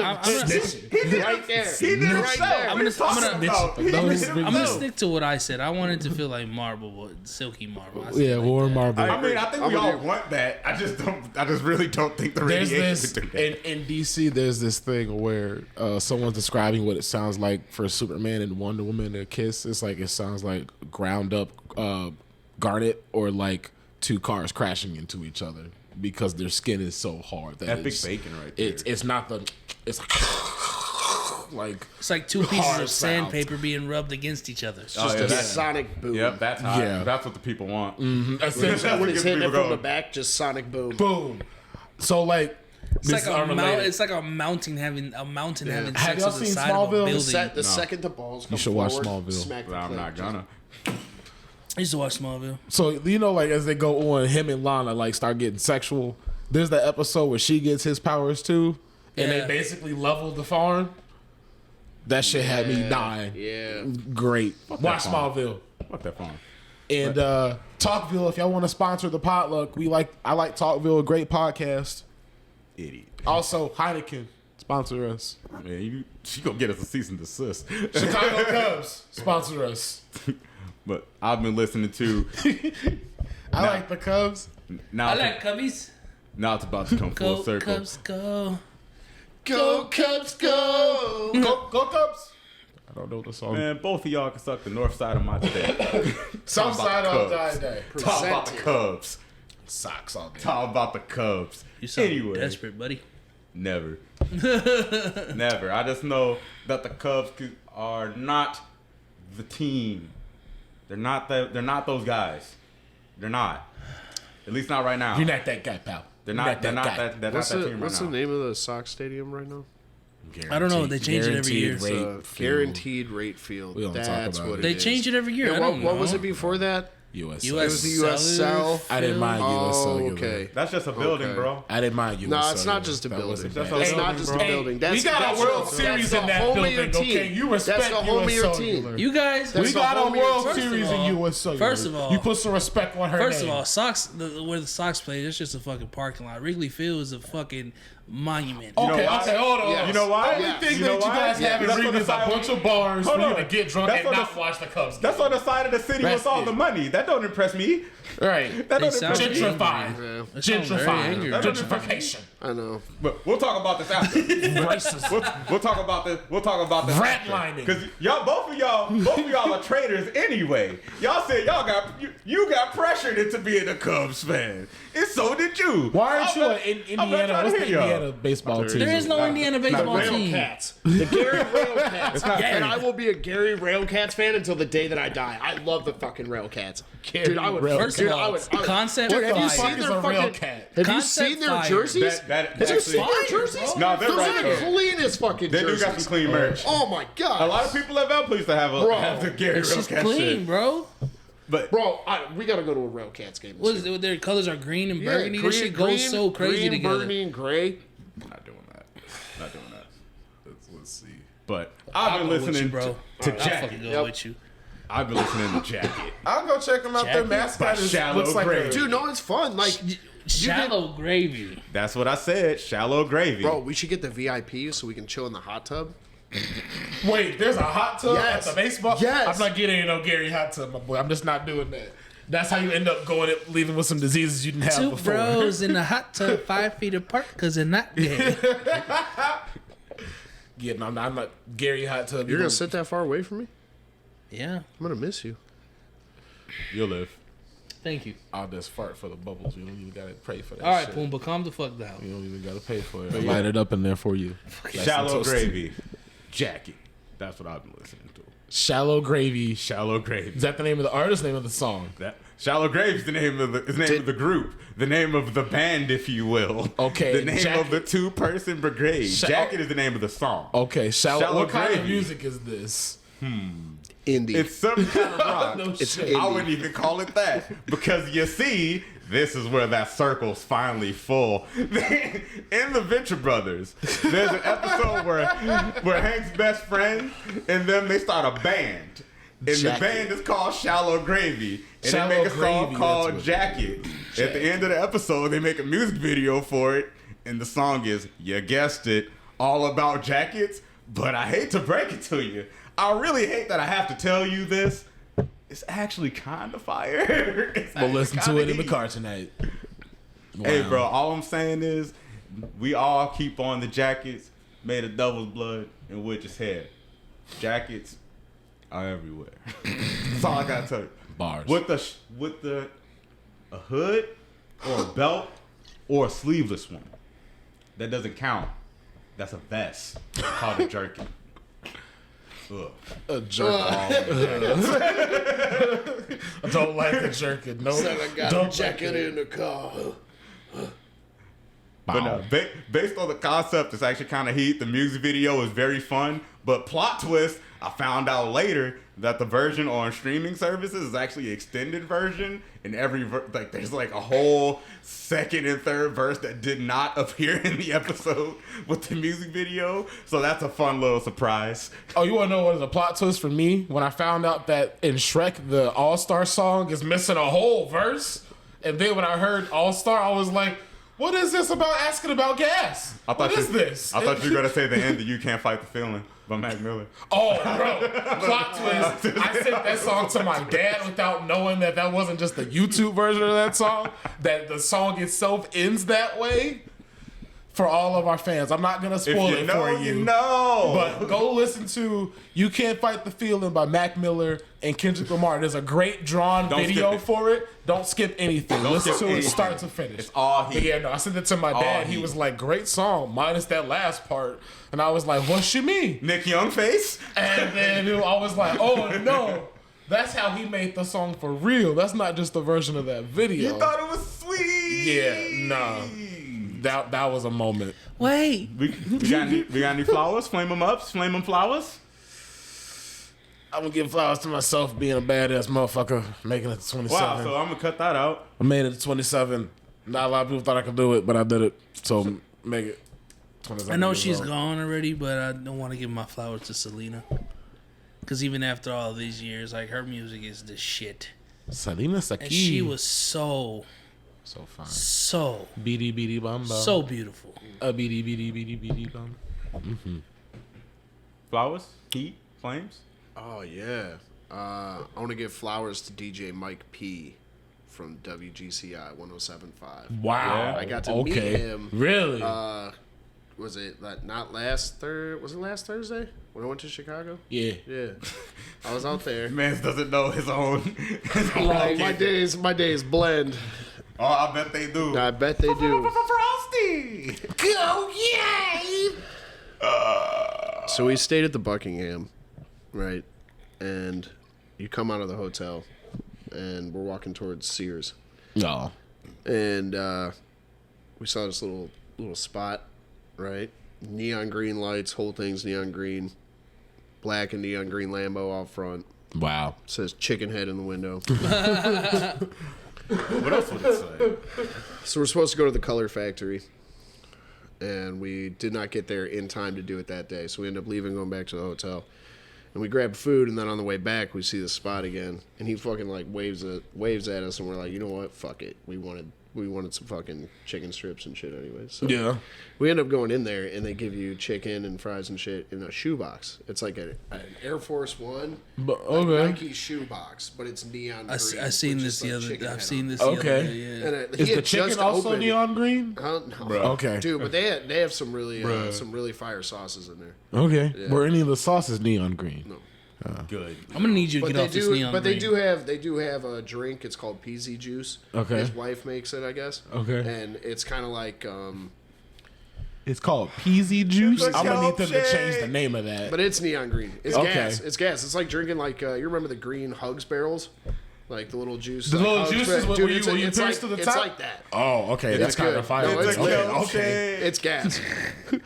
I'm gonna- Snitching. Right there. He did right himself. there. I'm What are you gonna- talking about? He did those- himself. I'm gonna stick to what I said. I wanted to feel like marble, but silky marble. I said Yeah, like warm that. marble. I mean, I think I'm we gonna all do- want that. I just really don't think the There's radiation this would do that. in DC. There's this thing where someone's describing what it sounds like for Superman and Wonder Woman to kiss. It's like it sounds like ground up garnet or like two cars crashing into each other because their skin is so hard that Epic it's, bacon right there. It's not the it's like It's like two pieces Hard of sound. sandpaper being rubbed against each other. Oh, Just yeah, a that- sonic boom. Yep, that's hot. Yeah. That's what the people want. essentially When he's hitting it People from the go. back, just sonic boom. boom. So like It's like a mountain. It's like a mountain having Have sex y'all on the seen side of a Smallville? building. The second the balls come should watch forward, Smallville. smack the But I'm clip. not gonna. I used to watch Smallville. So you know, like as they go on, him and Lana like start getting sexual. There's the episode where she gets his powers too, and Yeah. they basically level the farm. That shit had me dying. Yeah. Great. Watch farm. Smallville Fuck that phone. and Talkville. If y'all want to sponsor the PotLuck, I like Talkville, a great podcast. Idiot. Also, Heineken sponsor us. Man, she gonna get us a cease and desist. Chicago Cubs sponsor us. But I've been listening to I like the Cubs. now. I like Cubbies. Now it's about to come full Go circle. Cubs, go. Go Cubs, go! Go Cubs. I don't know the song. Man, both of y'all can suck the north side of my dick. Some about side the of Cubs. die day. Talk about the Presented. Cubs. Socks all day. Talk about the Cubs. You sound Anyway, desperate, buddy. never, never. I just know that the Cubs are not the team. They're not those guys. They're not. At least not right now. You're not that guy, pal. They're You're not. They're not guy. that. They're not What's that the team right What's the now. name of the Sox stadium right now? I don't know. They change it every year. Guaranteed It's rate field. Guaranteed Rate Field. We don't talk That's about what it. it They is. change it every year. And I don't what was know. it before that? US. US It was the US South. I didn't mind US Oh, Cellular. okay. That's just a building, Okay. bro. I didn't mind US No, it's Cellular. not just a That building. wasn't That's bad. a It's building, not just a bro. building. we That's got that's a World the- Series that's in the that home of building. your team. Okay, you respect That's the home of US your Cellular. team. You guys. That's We the got a home of your World team. Series First of in all- US Cellular. first of all- you put some respect on her First name. of all, Sox, where the Sox play, it's just a fucking parking lot. Wrigley Field is a fucking monument. know Okay, why? okay, hold on. Yeah. You know why? Only Yeah. thing You that know you why? guys Yeah. have in That's on Wrigley the is a side- bunch of bars Hold for you on. to get drunk That's and on not the- watch the Cubs. That's game. on the side of the city That's with all it. the money. That don't impress me. Right. That They don't sound impress me. Gentrified. Yeah. They sound very angry. Gentrification. I know. But we'll talk about this after. Racist. We'll talk about this. We'll talk about this. Ratlining. Because both of y'all are traitors anyway. Y'all said you got pressured into being a Cubs fan, and so did you. Why aren't you I'm an not- Indiana? I'm not trying What's to the hear y'all. Indiana baseball team? There is no Indiana baseball real team. Railcats. The Gary Railcats. not And Gary. I will be a Gary Railcats fan until the day that I die. I love the fucking Railcats. Dude, I would. Railcats. First dude, of I all, would. concept Dude, have you fire. seen is their a fucking? Railcat? Have you Concept seen their fire. jerseys? That Have you actually, seen their jerseys? No, they're Those right, are though. the cleanest fucking they do jerseys. got some clean merch. Oh my god. A lot of people at Val used to have Bro. have the Gary It's just Railcat clean, shit. bro. But Bro, we gotta go to a Railcats game. What is it? Their colors are green and burgundy. This shit goes so crazy green, together. burgundy, and gray. not doing that. Not doing that. Let's see. But I'll I've been go with listening you, bro. to I'll Jacket. fucking go Yep. with you. I've been listening to Jacket. I'll go check them out. Their Jacket mascot by is, Shallow looks like Grave. a Dude, no, it's fun. Like, Shallow gravy. That's what I said. Shallow gravy. bro, we should get the VIP so we can chill in the hot tub. Wait, there's a hot tub Yes. at the baseball? Yes. I'm not getting no Gary hot tub, my boy. I'm just not doing that. That's how you end up leaving with some diseases you didn't have Two before. bros in the hot tub 5 feet apart because they're not gay. Yeah, no, I'm not Gary hot tub. You're gonna sit that far away from me? Yeah. I'm gonna miss you. You'll live. Thank you. I'll just fart for the bubbles. You don't even gotta pray for that. All right, shit. Pumbaa, calm the fuck down. You don't even gotta pay for it. I'll light it up in there for you. Shallow toasty. Gravy. Jackie. That's what I've been listening to. Shallow Gravy. Shallow Gravy. Is that the name of the artist? Name of the song? That Shallow Grave's the name of the group, the name of the band, if you will. Okay, The name Jacket. of the 2-person brigade. Jacket is the name of the song. Okay, Shallow. What kind of Gravy. music is this? Indie. It's some kind of rock. No It's shit. I wouldn't even call it that because you see, this is where that circle's finally full. In the Venture Brothers, there's an episode where Hank's best friend and them they start a band. And Jacket. the band is called Shallow Gravy. And Shallow they make a song Gravy, called that's what- Jacket. At the end of the episode, they make a music video for it. And the song is, you guessed it, all about jackets. But I hate to break it to you. I really hate that I have to tell you this. It's actually kind of fire. It's We'll actually listen to kinda it in the heat. car tonight. Hey, Wow. bro, all I'm saying is we all keep on the jackets made of devil's blood and witch's hair. Jackets are everywhere. That's all I gotta tell you. Bars. With a hood or a belt or a sleeveless one. That doesn't count. That's a vest called a jerkin. Ugh. A jerk off. I don't like a jerkin. No, Said I got don't a jacket in the car. But no, based on the concept, it's actually kind of heat. The music video is very fun. But plot twist, I found out later that the version on streaming services is actually an extended version. And there's like a whole second and third verse that did not appear in the episode with the music video. So that's a fun little surprise. Oh, you want to know what is a plot twist for me? When I found out that in Shrek, the All-Star song is missing a whole verse. And then when I heard All-Star, I was like, what is this about asking about gas? What is this? I thought you were going to say the end of You Can't Fight the Feeling by Mac Miller. Oh, bro. Plot twist. I sent that song to my dad without knowing that wasn't just the YouTube version of that song. That the song itself ends that way. For all of our fans. I'm not going to spoil If you it know, for you. you know. But go listen to You Can't Fight the Feeling by Mac Miller and Kendrick Lamar. There's a great drawn Don't video skip it. for it. Don't skip anything. Listen skip to it anything. start to finish. It's all But heat. yeah, no, I sent it to my All dad. He heat. was like, great song, minus that last part. And I was like, what she mean? Nick Young face? And then I was like, oh no, that's how he made the song for real. That's not just the version of that video. You thought it was sweet. Yeah, nah. That was a moment. Wait. We got any flowers? Flame them up. Flame them flowers. I'm gonna give flowers to myself being a badass motherfucker, making it to 27. Wow. So I'm gonna cut that out. I made it to 27. Not a lot of people thought I could do it, but I did it. So make it 27. I know years she's old. gone already, but I don't want to give my flowers to Selena. Because even after all these years, like, her music is the shit. Selena Saki. And she was so fine. beady Beady bum bum. so beautiful. A beady bum. Flowers. Heat. Flames. Oh yeah. I want to give flowers to DJ Mike P from WGCI 107.5. Wow. I got to meet him. Really? Was it not last Was it last Thursday when I went to Chicago? yeah. Yeah, I was out there. Man doesn't know his own. Oh, my days blend. Oh, I bet they do. I bet they do. Frosty. Go yay! So we stayed at the Buckingham, right? And you come out of the hotel, and we're walking towards Sears, No. and we saw this little spot, right? Neon green lights, whole thing's neon green, black and neon green Lambo out front. Wow. Says chicken head in the window. What else would it say? So we're supposed to go to the color factory, and we did not get there in time to do it that day. So we ended up leaving, going back to the hotel, and we grabbed food. And then on the way back, we see the spot again, and he fucking like waves at us, and we're like, you know what? Fuck it. We wanted we wanted some fucking chicken strips and shit anyway. So Yeah. we end up going in there, and they give you chicken and fries and shit in a shoebox. It's like an Air Force One, But okay. Nike shoebox, but it's neon green. I seen with this just the a other. chicken I've head seen on it. this. The Okay. other day, yeah. And Is he the had chicken just also opened. neon green? No. Okay. Dude, but they have some really fire sauces in there. Okay. Yeah. Were any of the sauces neon green? No. Good. I'm gonna need you to But get off this neon. But green. they do have a drink. It's called PZ juice. Okay. His wife makes it, I guess. Okay. And it's kind of like, It's called peasy juice. It's I'm gonna need them to milkshake. change the name of that. but it's neon green. It's Okay. gas. It's gas. It's like drinking like you remember the green Hugs barrels, like the little juice. The like little Hugs juices barrel. where Dude, you it's pierce like, to the it's top? like that. Oh, okay. That's kind good. of fire. No, it's okay. good. Okay. It's gas.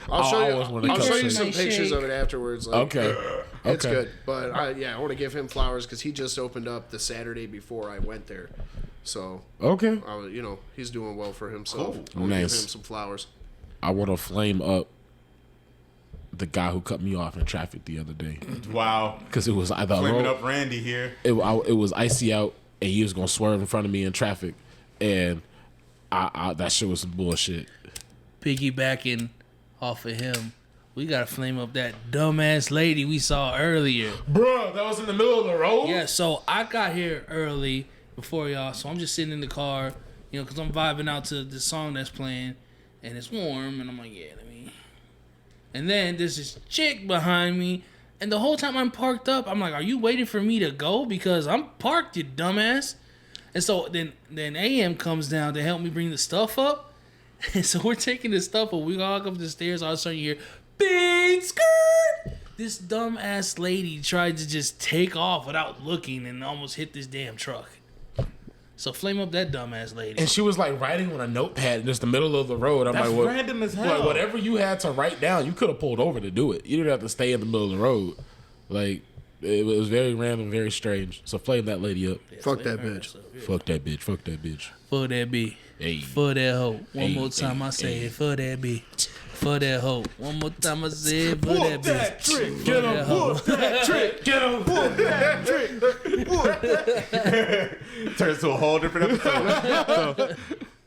I'll I show always wanna you. I'll cut show you shit. some My pictures shake. of it afterwards. Like, Okay. It's Okay. good, but I want to give him flowers because he just opened up the Saturday before I went there, so Okay. he's doing well for himself. Cool. I want to give Nice. him some flowers. I want to flame up the guy who cut me off in traffic the other day Wow. because it was either Flaming up Randy here. it was icy out and he was gonna swerve in front of me in traffic, and I that shit was some bullshit. Piggybacking off of him, we gotta flame up that dumbass lady we saw earlier. Bruh, that was in the middle of the road. Yeah, so I got here early before y'all, so I'm just sitting in the car, because I'm vibing out to the song that's playing, and it's warm, and I'm like, yeah, let me. And then there's this chick behind me, and the whole time I'm parked up, I'm like, are you waiting for me to go? Because I'm parked, you dumbass. And so then AM comes down to help me bring the stuff up. And so we're taking the stuff up. We walk up the stairs, all of a sudden you hear, big skirt! This dumbass lady tried to just take off without looking and almost hit this damn truck. So flame up that dumbass lady. And she was like writing on a notepad in just the middle of the road. I'm That's like, what? random as hell. Like, whatever you had to write down, you could have pulled over to do it. You didn't have to stay in the middle of the road. Like, it was very random, very strange. So flame that lady up. Fuck that bitch. Fuck that bitch. Fuck that bitch. For that B. Hey. For that hoe. One Hey, more time I say hey. it. For that B. For that hoe. One more time I say it. For that bitch. trick. For that hoe. that trick. Get him. Turns to a whole different episode. So,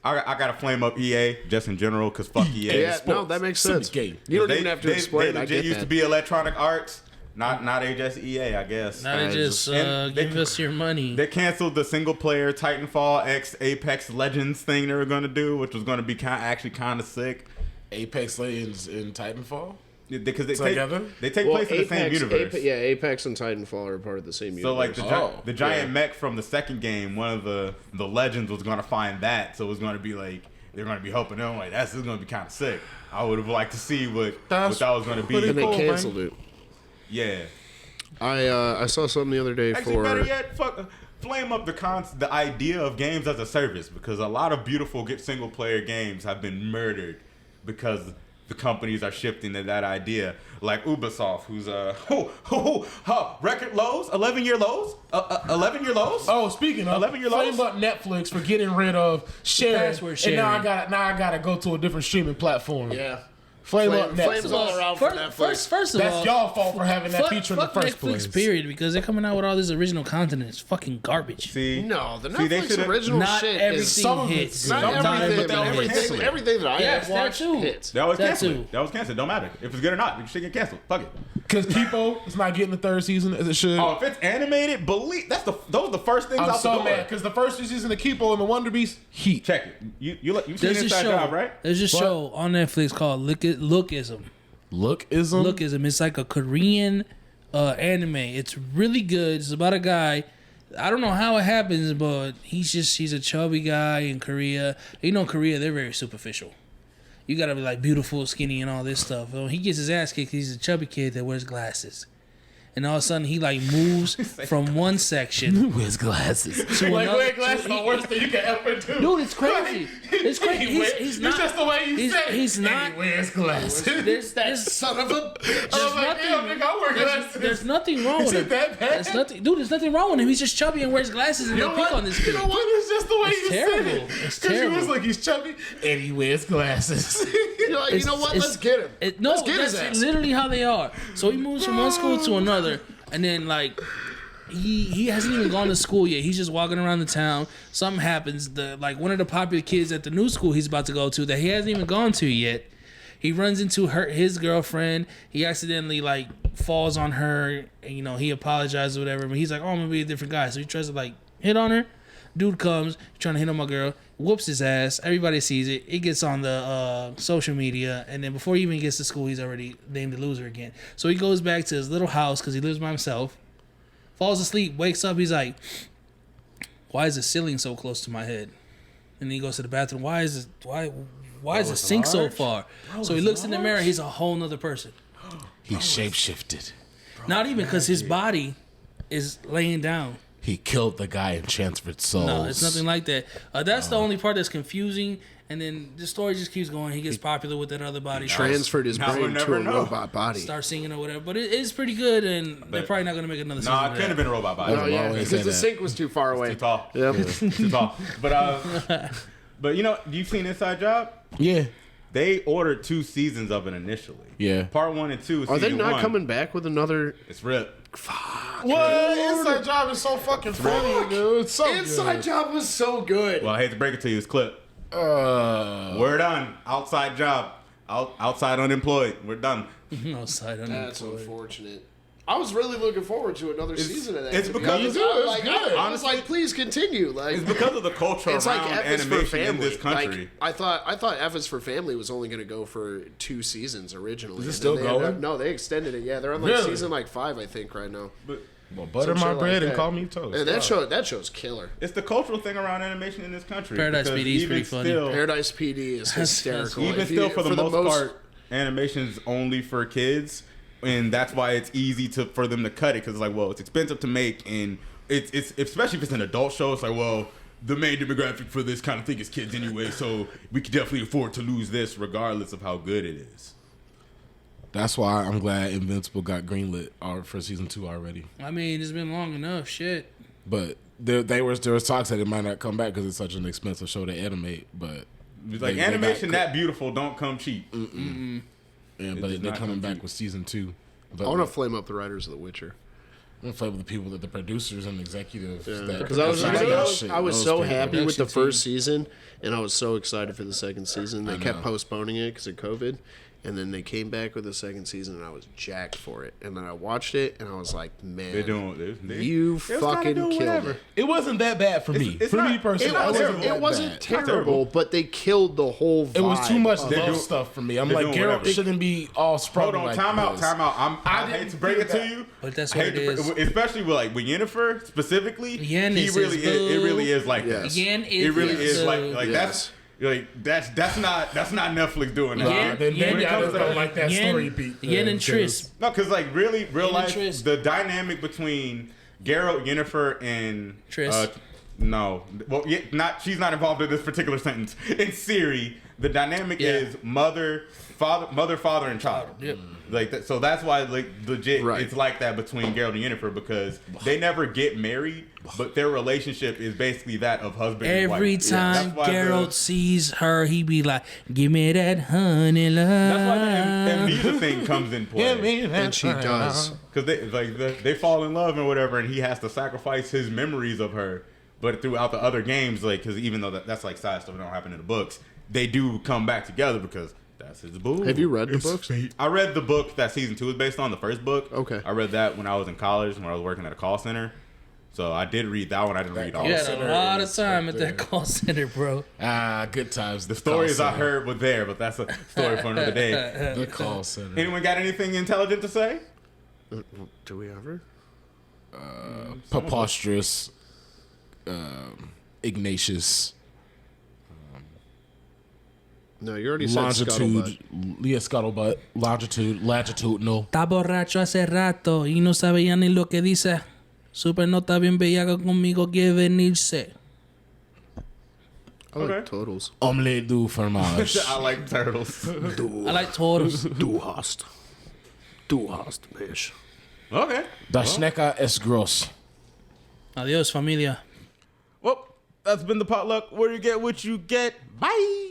I gotta flame up EA just in general because fuck EA. Yeah, no, that makes sense. Game. You don't even have to explain. They I legit get used that. to be Electronic Arts. Not they just EA, I guess. Now they just and they- give us your money. They canceled the single player Titanfall X Apex Legends thing they were going to do, which was going to be actually kind of sick. Apex Legends in Titanfall? Because they Together? take place in the same universe. Apex and Titanfall are part of the same universe. So like the giant yeah. mech from the second game, one of the legends was going to find that, so it was going to be like they're going to be helping them. Like this is going to be kind of sick. I would have liked to see what that was going to be. and they cool, canceled it. Yeah. I saw something the other day Actually, better yet, flame up the idea of games as a service, because a lot of beautiful single player games have been murdered because the companies are shifting to that idea. Like Ubisoft, who's record lows, 11-year lows, 11-year lows. Oh, speaking of, 11-year flame lows? up Netflix for getting rid of sharing, Password and now sharing. I gotta go to a different streaming platform. Yeah. Flame up Flames Netflix. all around for Netflix. First of all, That's y'all fault for having that fuck, feature in the fuck first Netflix, place. period, because they're coming out with all this original content. It's fucking garbage. See, No, the See, they Netflix should've- original Not shit everything is some of hits. it's not good. everything, but but they everything, everything that I Yes, have that watched too. hits. that was That canceled. too. That was canceled. Don't matter if it's good or not. You should get canceled. Fuck it. Because Kipo is not getting the third season as it should. Oh, if it's animated, believe those are the first things I'm out the so door. mad because the first season of Kipo and the Wonder Beast, heat. Check it. You've seen There's a Inside show, Job, right? There's a What? show on Netflix called Lookism. Lookism. Lookism. It's like a Korean anime. It's really good. It's about a guy. I don't know how it happens, but he's a chubby guy in Korea. Korea, they're very superficial. You gotta be like beautiful, skinny, and all this stuff. Well, he gets his ass kicked. He's a chubby kid that wears glasses. And all of a sudden, he like moves from one section Wears glasses. to Like another. wearing glasses is the worst thing you can ever do. Dude, it's crazy. It's crazy. He's not. It's just the way you he's- say it. he's And not- He wears glasses. There's Son of a. I was like, damn, nigga, I wear glasses. There's nothing wrong Is with it him. that bad? There's nothing wrong with him. He's just chubby and wears glasses, and You they know pick what? on this kid. You know what? It's just the way It's you terrible. said it. It's Because you was terrible. like, he's chubby and he wears glasses. You're like, you know what? Let's get him. No, Let's get his that's ass. literally how they are. So he moves from one school to another, and then like he hasn't even gone to school yet. He's just walking around the town. Something happens. One of the popular kids at the new school he's about to go to that he hasn't even gone to yet. He runs into his girlfriend. He accidentally falls on her. And, he apologizes or whatever. But he's like, "Oh, I'm gonna be a different guy." So he tries to hit on her. Dude comes trying to hit on my girl. Whoops his ass. Everybody sees it. It gets on the social media, and then before he even gets to school, he's already named the loser again. So he goes back to his little house because he lives by himself. Falls asleep. Wakes up. He's like, "Why is the ceiling so close to my head?" And then he goes to the bathroom. Why is the sink so far? So he looks in the mirror. He's a whole nother person. He shapeshifted. Not even because his body is laying down. He killed the guy and transferred souls. No, it's nothing like that. That's the only part that's confusing. And then the story just keeps going. He gets popular with that other body. Transferred his brain to a robot body. Start singing or whatever. But it is pretty good, and they're probably not going to make another season. No, it of couldn't have that. been a robot body. Oh, yeah, because the sink was too far away. Too tall. Yep. Too tall. But you've seen Inside Job? Yeah. They ordered 2 seasons of it initially. Yeah. Part 1 and 2. Are they season not 1. coming back with another? It's ripped. What? Inside Job is so fucking funny, dude. It's so Inside Job was so good. Well, I hate to break it to you, it's clip. good. We're done. Outside job. Outside unemployed. We're done. Outside That's unemployed. unfortunate. I was really looking forward to another season of that. it's to be because honest. it's good. I was like, please continue. It's because of the culture It's around like F is for animation in family. this country. I thought F is for Family was only going to go for 2 seasons originally. Is it And still then they ended going? up- no, they extended it. Yeah, they're on Really? season 5, I think, right now. Well, butter Some my shit bread like and that. call me toast. And that show's killer. It's the cultural thing around animation in this country. Paradise because PD is even pretty funny. still- Paradise PD is hysterical. Even If still, you- for the most part, animation's only for kids, and that's why it's easy for them to cut it because it's expensive to make, and it's especially if it's an adult show. It's the main demographic for this kind of thing is kids anyway, so we could definitely afford to lose this regardless of how good it is. That's why I'm glad Invincible got greenlit for season 2 already. I mean, it's been long enough. Shit. But there was talks that it might not come back because it's such an expensive show to animate. But they Animation got- that beautiful don't come cheap. Yeah, It but does they're not coming come back cheap. with season 2. But I want to flame up the writers of The Witcher. I'm gonna play with the people that the producers and executives. that Because I was shit. so Those people. happy with the Production first season, and I was so excited for the second season. They kept know. postponing it because of COVID, and then they came back with the second season, and I was jacked for it. And then I watched it, and I was like, man, They're doing. you was kinda fucking doing killed whatever. it. It wasn't that bad for me. it's For me not- personally, it's not terrible. It wasn't bad. terrible, but they killed the whole vibe. It was too much of love it. stuff for me. I'm they're like, doing Geralt whatever. shouldn't be all sprung Hold on, like time out. this. I hate didn't to break it feel to that. you, But that's I what hate it to is. especially with Yennefer specifically. Yen he is really his is. It boo. really is like Yes. that. Yen is It really his is boo. like Yes. that's not Netflix doing that. Yen- Then Yen- maybe I just don't Yen- like that Yen- story beat. Yen and Triss. No, because really, real and life, Triss. the dynamic between Geralt, Yennefer, and Triss. no, well, she's not involved in this particular sentence. In Siri, the dynamic Yeah. is mother, father, and child. Yep. Like that, so that's why legit Right. it's like that between Geralt and Yennefer because they never get married, but their relationship is basically that of husband and wife. Every Yeah, time that's why Geralt sees her, he be like, "Give me that honey love." that's why the amnesia thing comes in play. And she does. Because they fall in love and whatever, and he has to sacrifice his memories of her. But throughout the other games, because even though that's like side stuff that don't happen in the books, they do come back together because that's his boo. Have you read the books? I read the book that season 2 is based on, the first book. Okay. I read that when I was in college, when I was working at a call center. So I did read that one. I didn't read all You of had it. a lot of time at that call center, bro. Good times. The stories I heard were there, but that's a story for another day. The call center. Anyone got anything intelligent to say? Do we ever? Preposterous. Ignatius. No, you already said Longitude. Scuttlebutt. Yeah, scuttlebutt. Longitude. Latitudinal. Está borracho hace rato y no sabe ya ni lo que dice. Super no está bien bellaca conmigo, quiere venirse. I like Okay. totals. Omelette du fromage. I like turtles. I like turtles. Du hast. Mensch. Okay. Das Schnecker es gross. Adios, familia. Well, that's been the potluck. Where you get what you get. Bye.